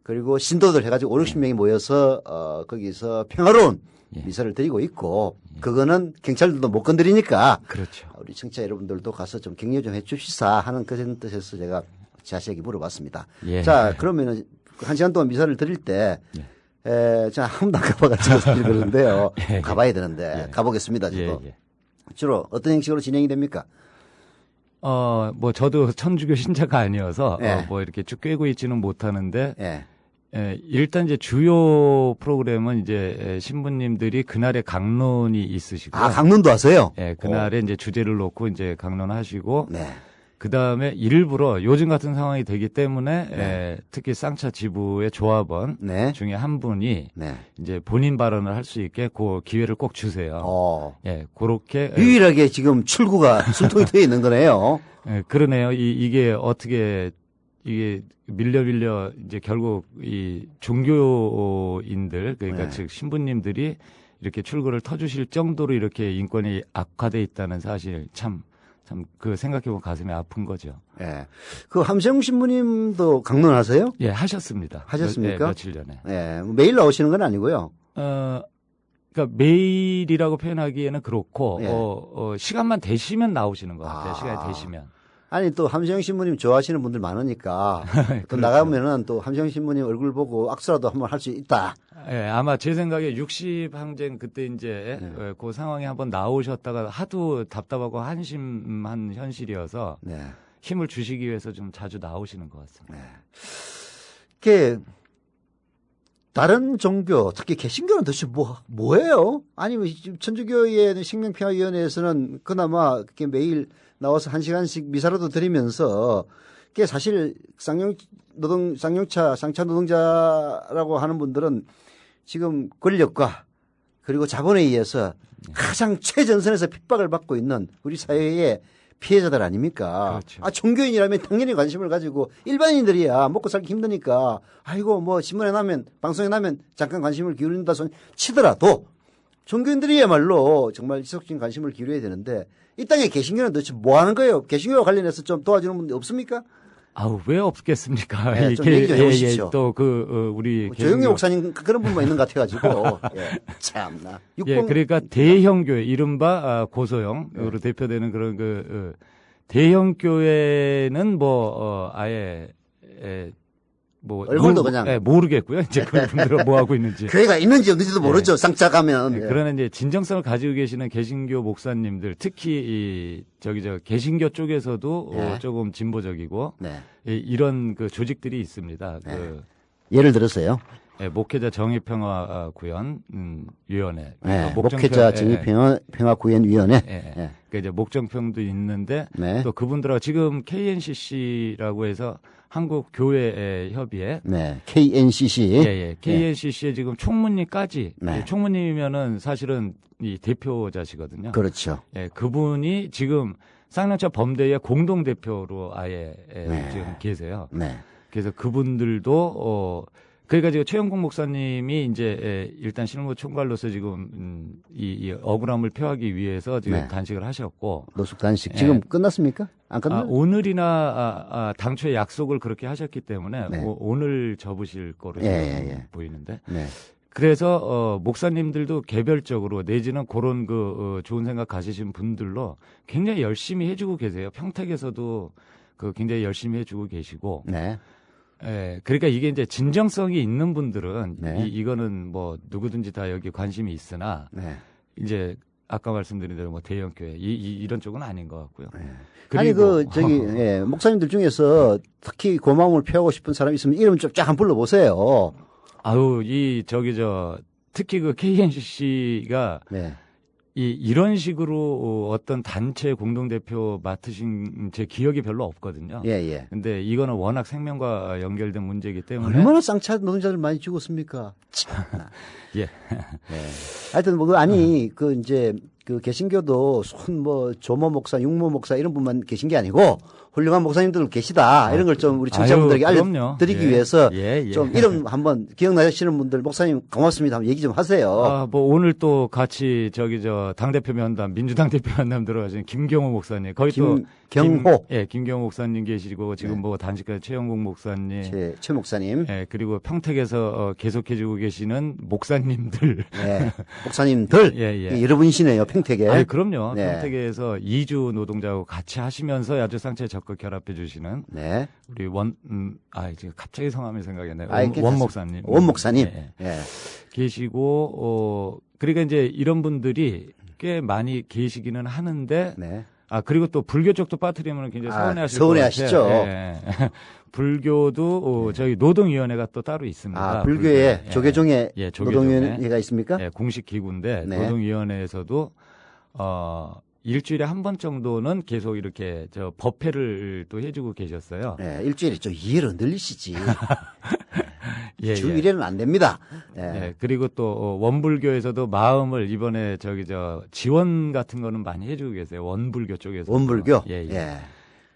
Speaker 4: 그리고 신도들 해가지고 5, 60명이 모여서 거기서 평화로운 미사를 드리고 있고 그거는 경찰들도 못 건드리니까
Speaker 5: 그렇죠.
Speaker 4: 우리 청취자 여러분들도 가서 좀 격려 좀 해주시사 하는 그런 뜻에서 제가 자세하게 물어봤습니다.
Speaker 5: 예.
Speaker 4: 자 그러면은 1시간 동안 미사를 드릴 때 제가 한 번도 안 가봐가지고 그러는데요. 가봐야 되는데 가보겠습니다. 저도. 주로 어떤 형식으로 진행이 됩니까?
Speaker 5: 뭐 저도 천주교 신자가 아니어서
Speaker 4: 예.
Speaker 5: 뭐 이렇게 쭉 꿰고 있지는 못하는데
Speaker 4: 예.
Speaker 5: 일단 이제 주요 프로그램은 이제 신부님들이 그날의 강론이 있으시고
Speaker 4: 강론도 하세요?
Speaker 5: 예, 그날에 이제 주제를 놓고 이제 강론하시고
Speaker 4: 네.
Speaker 5: 그다음에 일부러 요즘 같은 상황이 되기 때문에 특히 쌍차 지부의 조합원 중에 한 분이 이제 본인 발언을 할 수 있게 그 기회를 꼭 주세요. 예, 그렇게
Speaker 4: 유일하게 지금 출구가 숨통이 트여 있는 거네요.
Speaker 5: 예, 그러네요. 이게 어떻게 이게 밀려 이제 결국 이 종교인들 그러니까 즉 신부님들이 이렇게 출구를 터주실 정도로 이렇게 인권이 악화돼 있다는 사실 참 그 생각해보면 가슴이 아픈 거죠.
Speaker 4: 예. 그 함세웅 신부님도 강론하세요?
Speaker 5: 예, 하셨습니다.
Speaker 4: 하셨습니까?
Speaker 5: 며칠 전에.
Speaker 4: 예, 매일 나오시는 건 아니고요.
Speaker 5: 그러니까 매일이라고 표현하기에는 그렇고 시간만 되시면 나오시는 것 같아요. 시간이 되시면.
Speaker 4: 아니 또 함세웅 신부님 좋아하시는 분들 많으니까 또 나가면은 또 함세웅 신부님 얼굴 보고 악수라도 한번 할 수 있다.
Speaker 5: 예, 아마 제 생각에 60항쟁 그때 이제 그 상황에 한번 나오셨다가 하도 답답하고 한심한 현실이어서 힘을 주시기 위해서 좀 자주 나오시는 것 같습니다.
Speaker 4: 이게 다른 종교, 특히 개신교는 도대체 뭐예요? 아니면 천주교의 생명평화위원회에서는 그나마 이렇게 매일 나와서 1시간씩 미사라도 드리면서, 그게 사실 쌍용차 노동자라고 하는 분들은 지금 권력과 그리고 자본에 의해서 가장 최전선에서 핍박을 받고 있는 우리 사회의 피해자들 아닙니까?
Speaker 5: 그렇죠.
Speaker 4: 종교인이라면 당연히 관심을 가지고 일반인들이야 먹고 살기 힘드니까 아이고 뭐 신문에 나면 방송에 나면 잠깐 관심을 기울인다 손 치더라도 종교인들이야말로 정말 지속적인 관심을 기울여야 되는데 이 땅에 개신교는 도대체 뭐 하는 거예요? 개신교와 관련해서 좀 도와주는 분들 없습니까?
Speaker 5: 아우, 왜 없겠습니까?
Speaker 4: 네, 좀 얘기 좀 해보시죠.
Speaker 5: 또 우리
Speaker 4: 조영희 목사님 그런 분만 있는 것 같아가지고 참나.
Speaker 5: 그러니까 대형 교회 이른바 고소형으로 대표되는 그런 대형 교회는 아예 뭐
Speaker 4: 얼굴도 그냥
Speaker 5: 모르겠고요. 이제 그분들은 뭐 하고 있는지
Speaker 4: 교회가 있는지 없는지도 모르죠. 쌍차 가면.
Speaker 5: 그러나 이제 진정성을 가지고 계시는 개신교 목사님들, 특히 개신교 쪽에서도 조금 진보적이고 이런 조직들이 있습니다.
Speaker 4: 예를 들었어요.
Speaker 5: 목회자 정의평화 구현 위원회,
Speaker 4: 목회자 정의평화 구현 위원회.
Speaker 5: 그러니까 이제 목정평도 있는데 또 그분들하고 지금 KNCC라고 해서 한국 교회 협의회,
Speaker 4: KNCC,
Speaker 5: KNCC의 지금 총무님까지, 총무님이면은 사실은 이 대표자시거든요.
Speaker 4: 그렇죠.
Speaker 5: 그분이 지금 쌍용차 범대의 공동 대표로 아예 지금 계세요. 그래서 그분들도 그러니까 지금 최영국 목사님이 이제 일단 실무 총괄로서 지금 이 억울함을 표하기 위해서 지금 단식을 하셨고
Speaker 4: 노숙 단식 지금 끝났습니까? 안 끝났나요?
Speaker 5: 오늘이나 당초에 약속을 그렇게 하셨기 때문에 오늘 접으실 거로 보이는데. 그래서 목사님들도 개별적으로 내지는 그런 좋은 생각 가지신 분들로 굉장히 열심히 해주고 계세요. 평택에서도 굉장히 열심히 해주고 계시고. 그러니까 이게 이제 진정성이 있는 분들은 이거는 뭐 누구든지 다 여기 관심이 있으나 이제 아까 말씀드린 대로 뭐 대형 교회 이런 쪽은 아닌 것 같고요.
Speaker 4: 그리고 아니 목사님들 중에서 특히 고마움을 표하고 싶은 사람 있으면 이름 좀 쫙 불러 보세요.
Speaker 5: 아유 특히 KNCC가 이런 식으로 어떤 단체 공동대표 맡으신 제 기억이 별로 없거든요. 근데 이거는 워낙 생명과 연결된 문제이기 때문에.
Speaker 4: 얼마나 쌍차 노동자들 많이 죽었습니까? 하여튼 그 개신교도 조모 목사, 육모 목사 이런 분만 계신 게 아니고 훌륭한 목사님들 계시다. 이런 걸 좀 우리 청취자분들에게 알려드리기 위해서 좀 이름 한번 기억나시는 분들 목사님 고맙습니다. 한번 얘기 좀 하세요.
Speaker 5: 뭐 오늘 또 같이 당대표 면담, 민주당 대표 면담 들어가신 김경호 목사님. 거기 김경호 목사님 계시고 지금 뭐 단식가 최영국 목사님.
Speaker 4: 최 목사님.
Speaker 5: 그리고 평택에서 계속해주고 계시는 목사님들.
Speaker 4: 목사님들. 여러분이시네요. 평택에.
Speaker 5: 그럼요. 평택에서 이주 노동자하고 같이 하시면서 아주 쌍체 적극 결합해 주시는 우리 이제 갑자기 성함이 생각이 안 나요. 원 목사님.
Speaker 4: 원 목사님.
Speaker 5: 계시고 그러니까 이제 이런 분들이 꽤 많이 계시기는 하는데 그리고 또 불교 쪽도 빠뜨리면 굉장히
Speaker 4: 서운해하시죠.
Speaker 5: 불교도 저희 노동위원회가 또 따로 있습니다.
Speaker 4: 불교에 조계종에 노동위원회가 있습니까?
Speaker 5: 공식 기구인데 노동위원회에서도 일주일에 한 번 정도는 계속 이렇게 법회를 또 해주고 계셨어요.
Speaker 4: 일주일에 좀 이해를 늘리시지. 주 1회는 안 됩니다.
Speaker 5: 그리고 또 원불교에서도 마음을 이번에 지원 같은 거는 많이 해주고 계세요. 원불교 쪽에서.
Speaker 4: 원불교?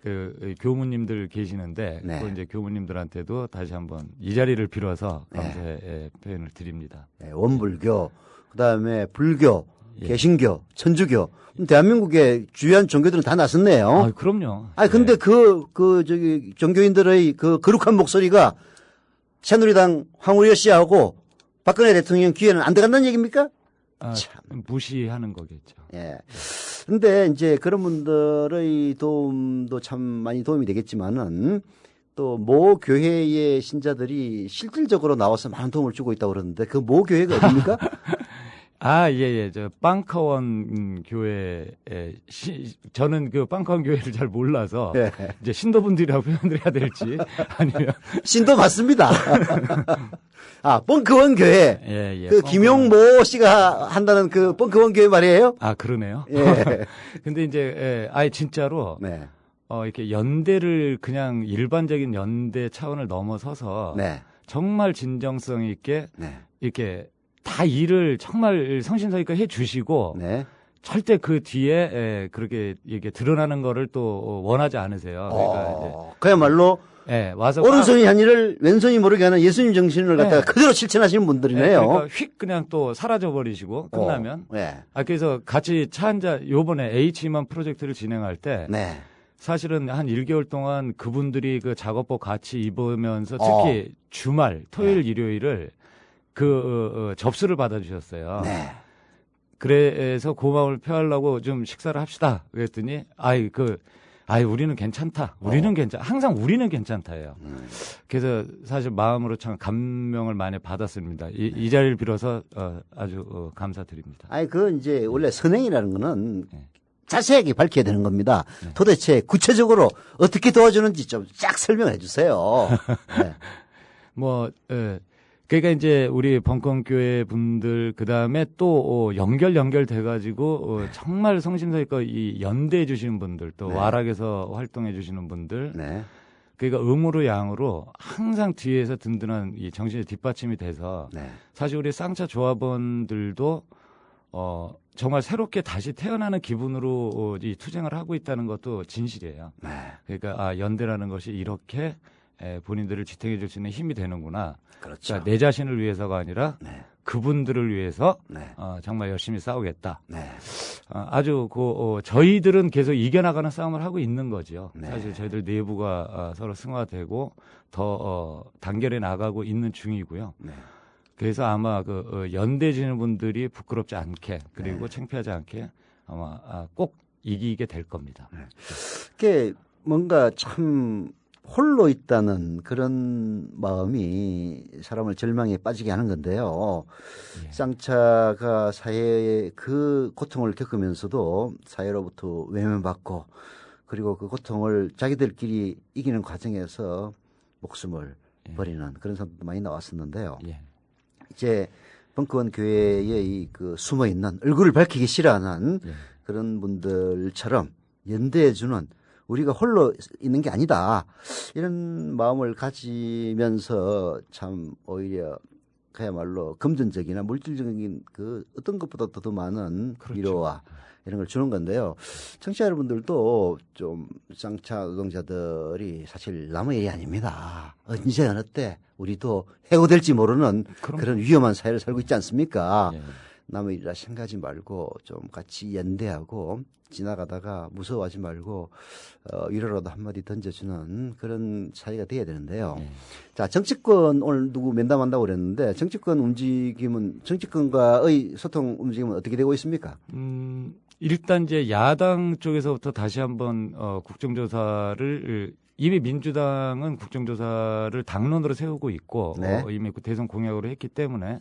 Speaker 5: 그 교무님들 계시는데 또 이제 교무님들한테도 다시 한번 이 자리를 빌어서 감사의 표현을 드립니다.
Speaker 4: 원불교, 그다음에 불교, 개신교, 천주교. 대한민국의 주요한 종교들은 다 나섰네요.
Speaker 5: 그럼요.
Speaker 4: 근데 종교인들의 거룩한 목소리가 새누리당 황우여 씨하고 박근혜 대통령 귀에는 안 들어간다는 얘기입니까?
Speaker 5: 참 무시하는 거겠죠.
Speaker 4: 근데 이제 그런 분들의 도움도 참 많이 도움이 되겠지만은 또 모 교회의 신자들이 실질적으로 나와서 많은 도움을 주고 있다고 그러는데 그 모 교회가 어딥니까?
Speaker 5: 예. 저 빵카원 교회에 저는 그 빵카원 교회를 잘 몰라서
Speaker 4: 예.
Speaker 5: 이제 신도분들이라고 표현을 해야 될지 아니면
Speaker 4: 신도 맞습니다. 아, 뻥크원 교회.
Speaker 5: 예.
Speaker 4: 그 김용모 씨가 한다는 그 뻥크원 교회 말이에요?
Speaker 5: 아, 그러네요.
Speaker 4: 예.
Speaker 5: 근데 이제 아예 진짜로
Speaker 4: 네.
Speaker 5: 이렇게 연대를 그냥 일반적인 연대 차원을 넘어서서
Speaker 4: 네.
Speaker 5: 정말 진정성 있게
Speaker 4: 네.
Speaker 5: 이렇게 다 일을 정말 성심성의껏 해 주시고
Speaker 4: 네.
Speaker 5: 절대 그 뒤에 그렇게 이게 드러나는 거를 또 원하지 않으세요. 그러니까 이제
Speaker 4: 그야말로
Speaker 5: 와서
Speaker 4: 오른손이 한 일을 왼손이 모르게 하는 예수님 정신을 갖다가 그대로 실천하시는 분들이네요.
Speaker 5: 그러니까 휙 그냥 또 사라져 버리시고 끝나면.
Speaker 4: 네.
Speaker 5: 그래서 같이 차 한잔 요번에 H만 프로젝트를 진행할 때
Speaker 4: 네.
Speaker 5: 사실은 한 1개월 동안 그분들이 그 작업복 같이 입으면서 특히 주말 토요일 일요일을 그 접수를 받아주셨어요.
Speaker 4: 네.
Speaker 5: 그래서 고마움을 표하려고 좀 식사를 합시다. 그랬더니 우리는 괜찮다. 우리는 항상 우리는 괜찮다예요. 그래서 사실 마음으로 참 감명을 많이 받았습니다. 이 자리를 빌어서 아주 감사드립니다.
Speaker 4: 이제 원래 선행이라는 거는 자세하게 밝혀야 되는 겁니다. 도대체 구체적으로 어떻게 도와주는지 좀 쫙 설명해 주세요. 네.
Speaker 5: 그러니까 이제 우리 벙컨교회 분들 그다음에 또 연결돼 가지고 정말 성심성의껏 이 연대해 주시는 분들 또 와락에서 활동해 주시는 분들 그러니까 음으로 양으로 항상 뒤에서 든든한 이 정신의 뒷받침이 돼서 사실 우리 쌍차 조합원들도 정말 새롭게 다시 태어나는 기분으로 이 투쟁을 하고 있다는 것도 진실이에요. 그러니까 연대라는 것이 이렇게 본인들을 지탱해 줄 수 있는 힘이 되는구나.
Speaker 4: 그렇죠.
Speaker 5: 그러니까 내 자신을 위해서가 아니라 그분들을 위해서 정말 열심히 싸우겠다. 아주 저희들은 계속 이겨나가는 싸움을 하고 있는 거죠. 사실 저희들 내부가 서로 승화되고 더 단결해 나가고 있는 중이고요. 그래서 아마 연대지는 분들이 부끄럽지 않게 그리고 창피하지 않게 아마 꼭 이기게 될 겁니다.
Speaker 4: 그게 뭔가 참 홀로 있다는 그런 마음이 사람을 절망에 빠지게 하는 건데요. 쌍차가 사회의 그 고통을 겪으면서도 사회로부터 외면받고 그리고 그 고통을 자기들끼리 이기는 과정에서 목숨을 버리는 그런 사람도 많이 나왔었는데요. 이제 벙커원 교회의 그 숨어 있는 얼굴을 밝히기 싫어하는 그런 분들처럼 연대해주는 우리가 홀로 있는 게 아니다. 이런 마음을 가지면서 참 오히려 그야말로 금전적이나 물질적인 그 어떤 것보다 더 많은 위로와 이런 걸 주는 건데요. 청취자 여러분들도 좀 쌍차 노동자들이 사실 남의 일이 아닙니다. 언제 어느 때 우리도 해고될지 모르는 그런 위험한 사회를 살고 있지 않습니까? 남의 일이라 생각하지 말고 좀 같이 연대하고 지나가다가 무서워하지 말고 위로라도 한마디 던져주는 그런 사회가 돼야 되는데요. 자, 정치권 오늘 누구 면담한다고 그랬는데 정치권 움직임은 정치권과의 소통 움직임은 어떻게 되고 있습니까?
Speaker 5: 일단 이제 야당 쪽에서부터 다시 한번 국정조사를 이미 민주당은 국정조사를 당론으로 세우고 있고 이미 대선 공약으로 했기 때문에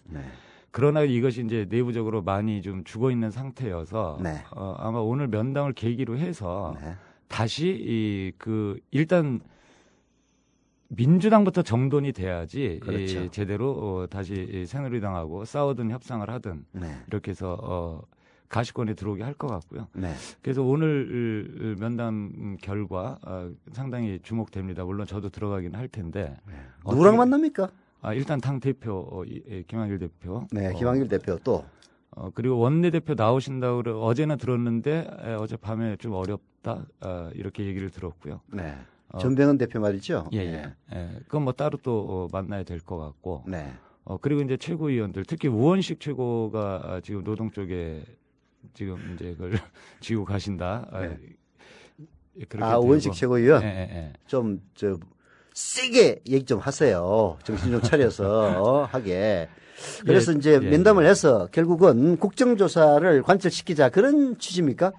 Speaker 5: 그러나 이것이 이제 내부적으로 많이 좀 죽어 있는 상태여서 아마 오늘 면담을 계기로 해서 다시 일단 민주당부터 정돈이 돼야지 제대로 다시 새누리당하고 싸우든 협상을 하든 이렇게 해서 가시권에 들어오게 할 것 같고요. 그래서 오늘 면담 결과 상당히 주목됩니다. 물론 저도 들어가긴 할 텐데.
Speaker 4: 누구랑 만납니까?
Speaker 5: 일단 당 대표 김한길 대표.
Speaker 4: 김한길 대표 또.
Speaker 5: 그리고 원내대표 나오신다고 어제는 들었는데 어젯밤에 좀 어렵다 이렇게 얘기를 들었고요.
Speaker 4: 전병헌 대표 말이죠.
Speaker 5: 그건 뭐 따로 또 만나야 될 것 같고. 그리고 이제 최고위원들 특히 우원식 최고가 지금 노동 쪽에 지금 이제 그걸 쥐고 가신다.
Speaker 4: 우원식 최고위원. 좀 세게 얘기 좀 하세요. 정신 좀 차려서 하게. 그래서 이제 면담을 해서 결국은 국정조사를 관철시키자 그런 취지입니까?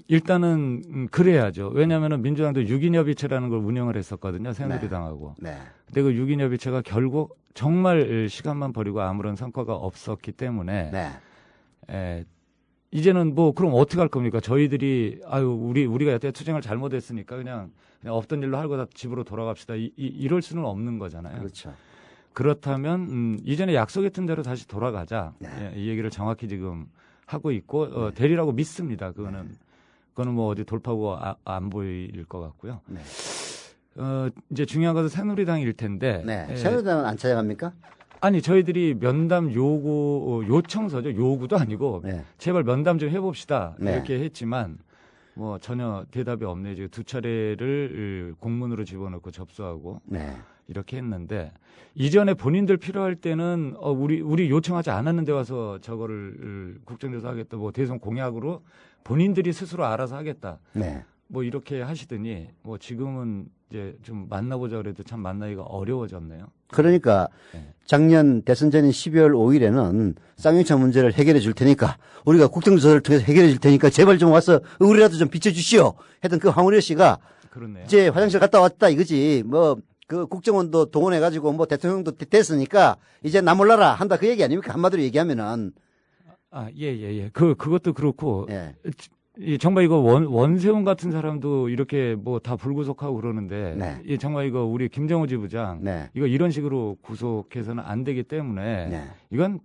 Speaker 5: 일단은 그래야죠. 왜냐하면 민주당도 6인협의체라는 걸 운영을 했었거든요. 새누리당하고. 근데 그 6인협의체가 결국 정말 시간만 버리고 아무런 성과가 없었기 때문에 이제는 뭐 그럼 어떻게 할 겁니까? 저희들이 우리가 여태 투쟁을 잘못했으니까 그냥 없던 일로 하고 다 집으로 돌아갑시다. 이럴 수는 없는 거잖아요.
Speaker 4: 그렇죠.
Speaker 5: 그렇다면 이전에 약속했던 대로 다시 돌아가자.
Speaker 4: 네.
Speaker 5: 이 얘기를 정확히 지금 하고 있고 되리라고 믿습니다. 그거는 뭐 어디 돌파구 안 보일 것 같고요.
Speaker 4: 네.
Speaker 5: 이제 중요한 것은 새누리당일 텐데.
Speaker 4: 네. 새누리당은 안 찾아갑니까?
Speaker 5: 아니 저희들이 면담 요청서죠. 요구도 아니고
Speaker 4: 네.
Speaker 5: 제발 면담 좀 해봅시다.
Speaker 4: 네.
Speaker 5: 이렇게 했지만 뭐 전혀 대답이 없네요. 지금 2차례를 공문으로 집어넣고 접수하고
Speaker 4: 네.
Speaker 5: 이렇게 했는데 이전에 본인들 필요할 때는 우리 요청하지 않았는데 와서 저거를 국정조사 하겠다. 뭐 대선 공약으로 본인들이 스스로 알아서 하겠다.
Speaker 4: 네.
Speaker 5: 뭐 이렇게 하시더니 뭐 지금은 이제 좀 만나보자 그래도 참 만나기가 어려워졌네요.
Speaker 4: 그러니까 작년 대선 전인 12월 5일에는 쌍용차 문제를 해결해 줄 테니까 우리가 국정조사를 통해서 해결해 줄 테니까 제발 좀 와서 의뢰라도 좀 비춰주시오 했던 그 황우려 씨가
Speaker 5: 그렇네요.
Speaker 4: 이제 화장실 갔다 왔다 이거지. 뭐 그 국정원도 동원해가지고 뭐 대통령도 됐으니까 이제 나 몰라라 한다 그 얘기 아닙니까? 한마디로 얘기하면은.
Speaker 5: 예. 그것도 그렇고.
Speaker 4: 예.
Speaker 5: 정말 이거 원세훈 같은 사람도 이렇게 뭐 다 불구속하고 그러는데
Speaker 4: 네.
Speaker 5: 정말 이거 우리 김정우 지부장
Speaker 4: 네.
Speaker 5: 이거 이런 식으로 구속해서는 안 되기 때문에
Speaker 4: 네.
Speaker 5: 이건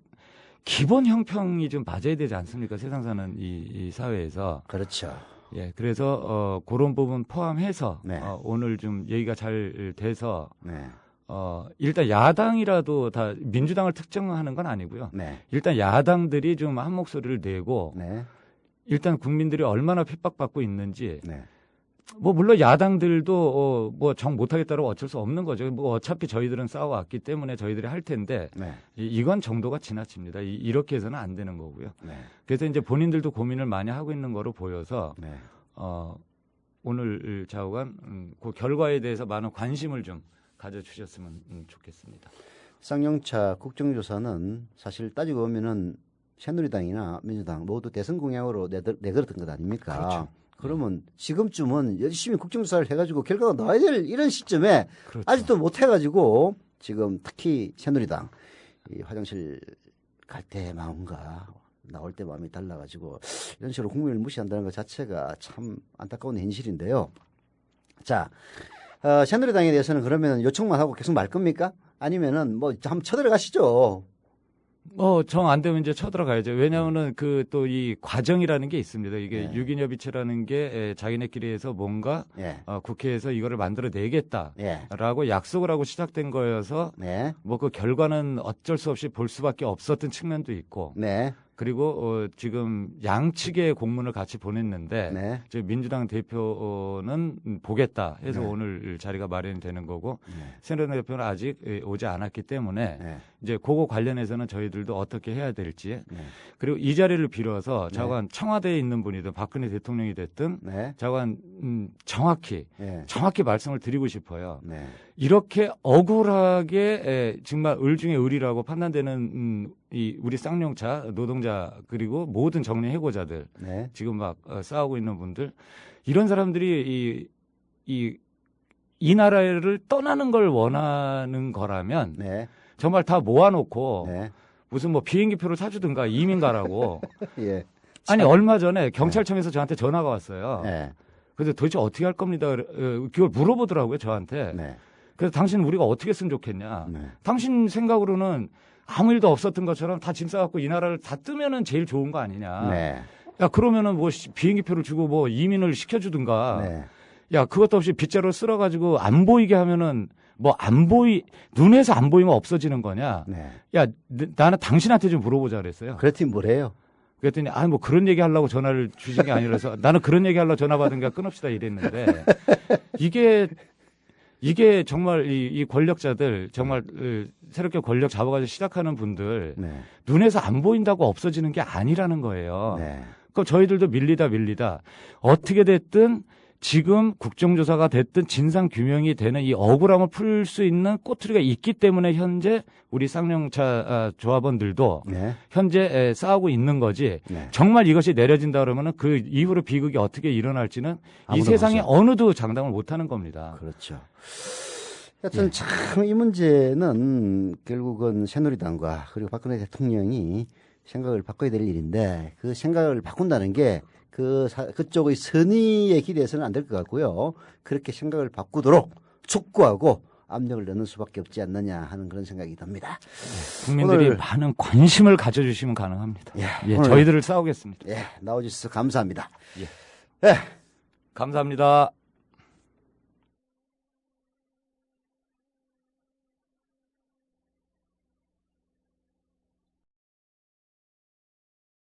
Speaker 5: 기본 형평이 좀 맞아야 되지 않습니까? 세상 사는 이 사회에서.
Speaker 4: 그렇죠.
Speaker 5: 예, 그래서 그런 부분 포함해서
Speaker 4: 네.
Speaker 5: 오늘 좀 얘기가 잘 돼서
Speaker 4: 네.
Speaker 5: 일단 야당이라도 다 민주당을 특정하는 건 아니고요.
Speaker 4: 네.
Speaker 5: 일단 야당들이 좀 한 목소리를 내고
Speaker 4: 네.
Speaker 5: 일단 국민들이 얼마나 핍박받고 있는지
Speaker 4: 네.
Speaker 5: 뭐 물론 야당들도 뭐 정 못하겠다고 어쩔 수 없는 거죠. 뭐 어차피 저희들은 싸워왔기 때문에 저희들이 할 텐데
Speaker 4: 네.
Speaker 5: 이건 정도가 지나칩니다. 이렇게 해서는 안 되는 거고요.
Speaker 4: 네.
Speaker 5: 그래서 이제 본인들도 고민을 많이 하고 있는 거로 보여서
Speaker 4: 네.
Speaker 5: 오늘 좌우간 그 결과에 대해서 많은 관심을 좀 가져주셨으면 좋겠습니다.
Speaker 4: 쌍용차 국정조사는 사실 따지고 보면은 새누리당이나 민주당 모두 대선 공약으로 내걸었던 것 아닙니까?
Speaker 5: 그렇죠.
Speaker 4: 그러면 지금쯤은 열심히 국정조사를 해가지고 결과가 나와야 될 이런 시점에
Speaker 5: 그렇죠.
Speaker 4: 아직도 못 해가지고 지금 특히 새누리당 이 화장실 갈 때 마음과 나올 때 마음이 달라가지고 이런 식으로 국민을 무시한다는 것 자체가 참 안타까운 현실인데요. 자, 새누리당에 대해서는 그러면 요청만 하고 계속 말 겁니까? 아니면은 뭐 한번 쳐들어가시죠.
Speaker 5: 정 안 되면 이제 쳐들어가야죠. 왜냐하면은 그 또 이 과정이라는 게 있습니다. 이게
Speaker 4: 네.
Speaker 5: 6인 협의체라는 게 자기네끼리 해서 뭔가
Speaker 4: 예.
Speaker 5: 국회에서 이거를 만들어내겠다라고
Speaker 4: 예.
Speaker 5: 약속을 하고 시작된 거여서
Speaker 4: 네.
Speaker 5: 뭐 그 결과는 어쩔 수 없이 볼 수밖에 없었던 측면도 있고
Speaker 4: 네.
Speaker 5: 그리고 지금 양측의 공문을 같이 보냈는데
Speaker 4: 네.
Speaker 5: 이제 민주당 대표는 보겠다 해서
Speaker 4: 네.
Speaker 5: 오늘 자리가 마련되는 거고
Speaker 4: 네.
Speaker 5: 새누리당 대표는 아직 오지 않았기 때문에
Speaker 4: 네.
Speaker 5: 이제 그거 관련해서는 저희들도 어떻게 해야 될지
Speaker 4: 네.
Speaker 5: 그리고 이 자리를 빌어서 자관 청와대에 있는 분이든 박근혜 대통령이 됐든
Speaker 4: 네.
Speaker 5: 자관 정확히 말씀을 드리고 싶어요.
Speaker 4: 네.
Speaker 5: 이렇게 억울하게 정말 을 중에 을이라고 판단되는 이 우리 쌍용차 노동자 그리고 모든 정리 해고자들
Speaker 4: 네.
Speaker 5: 지금 막 싸우고 있는 분들 이런 사람들이 이 나라를 떠나는 걸 원하는 거라면
Speaker 4: 네.
Speaker 5: 정말 다 모아놓고
Speaker 4: 네.
Speaker 5: 무슨 뭐 비행기표를 사주든가 이민 가라고.
Speaker 4: 예.
Speaker 5: 아니 얼마 전에 경찰청에서 저한테 전화가 왔어요.
Speaker 4: 네.
Speaker 5: 그래서 도대체 어떻게 할 겁니다. 그걸 물어보더라고요 저한테.
Speaker 4: 네.
Speaker 5: 그래서 당신 우리가 어떻게 했으면 좋겠냐.
Speaker 4: 네.
Speaker 5: 당신 생각으로는 아무 일도 없었던 것처럼 다 짐 싸갖고 이 나라를 다 뜨면은 제일 좋은 거 아니냐.
Speaker 4: 네.
Speaker 5: 야 그러면은 뭐 비행기표를 주고 뭐 이민을 시켜주든가.
Speaker 4: 네.
Speaker 5: 야 그것도 없이 빗자루 쓸어가지고 안 보이게 하면은 뭐 눈에서 안 보이면 없어지는 거냐.
Speaker 4: 네.
Speaker 5: 야 나는 당신한테 좀 물어보자 그랬어요.
Speaker 4: 그랬더니 뭐래요?
Speaker 5: 그랬더니 뭐 그런 얘기 하려고 전화를 주신 게 아니라서 나는 그런 얘기 하려고 전화 받은 게 끊읍시다 이랬는데 이게 정말 이 권력자들 정말 새롭게 권력 잡아가지고 시작하는 분들
Speaker 4: 네.
Speaker 5: 눈에서 안 보인다고 없어지는 게 아니라는 거예요.
Speaker 4: 네.
Speaker 5: 그럼 저희들도 밀리다 어떻게 됐든 지금 국정조사가 됐든 진상규명이 되는 이 억울함을 풀 수 있는 꼬투리가 있기 때문에 현재 우리 쌍용차 조합원들도
Speaker 4: 네.
Speaker 5: 현재 싸우고 있는 거지.
Speaker 4: 네.
Speaker 5: 정말 이것이 내려진다 그러면은 그 이후로 비극이 어떻게 일어날지는 이 세상에
Speaker 4: 모르죠.
Speaker 5: 어느도 장담을 못하는 겁니다.
Speaker 4: 그렇죠. 하여튼 참 이 문제는 결국은 새누리당과 그리고 박근혜 대통령이 생각을 바꿔야 될 일인데 그 생각을 바꾼다는 게 그쪽의 선의에 기대해서는 안 될 것 같고요. 그렇게 생각을 바꾸도록 촉구하고 압력을 넣는 수밖에 없지 않느냐 하는 그런 생각이 듭니다.
Speaker 5: 국민들이
Speaker 4: 오늘,
Speaker 5: 많은 관심을 가져주시면 가능합니다.
Speaker 4: 예,
Speaker 5: 저희들을 싸우겠습니다.
Speaker 4: 예, 나와주셔서 감사합니다.
Speaker 5: 예. 감사합니다.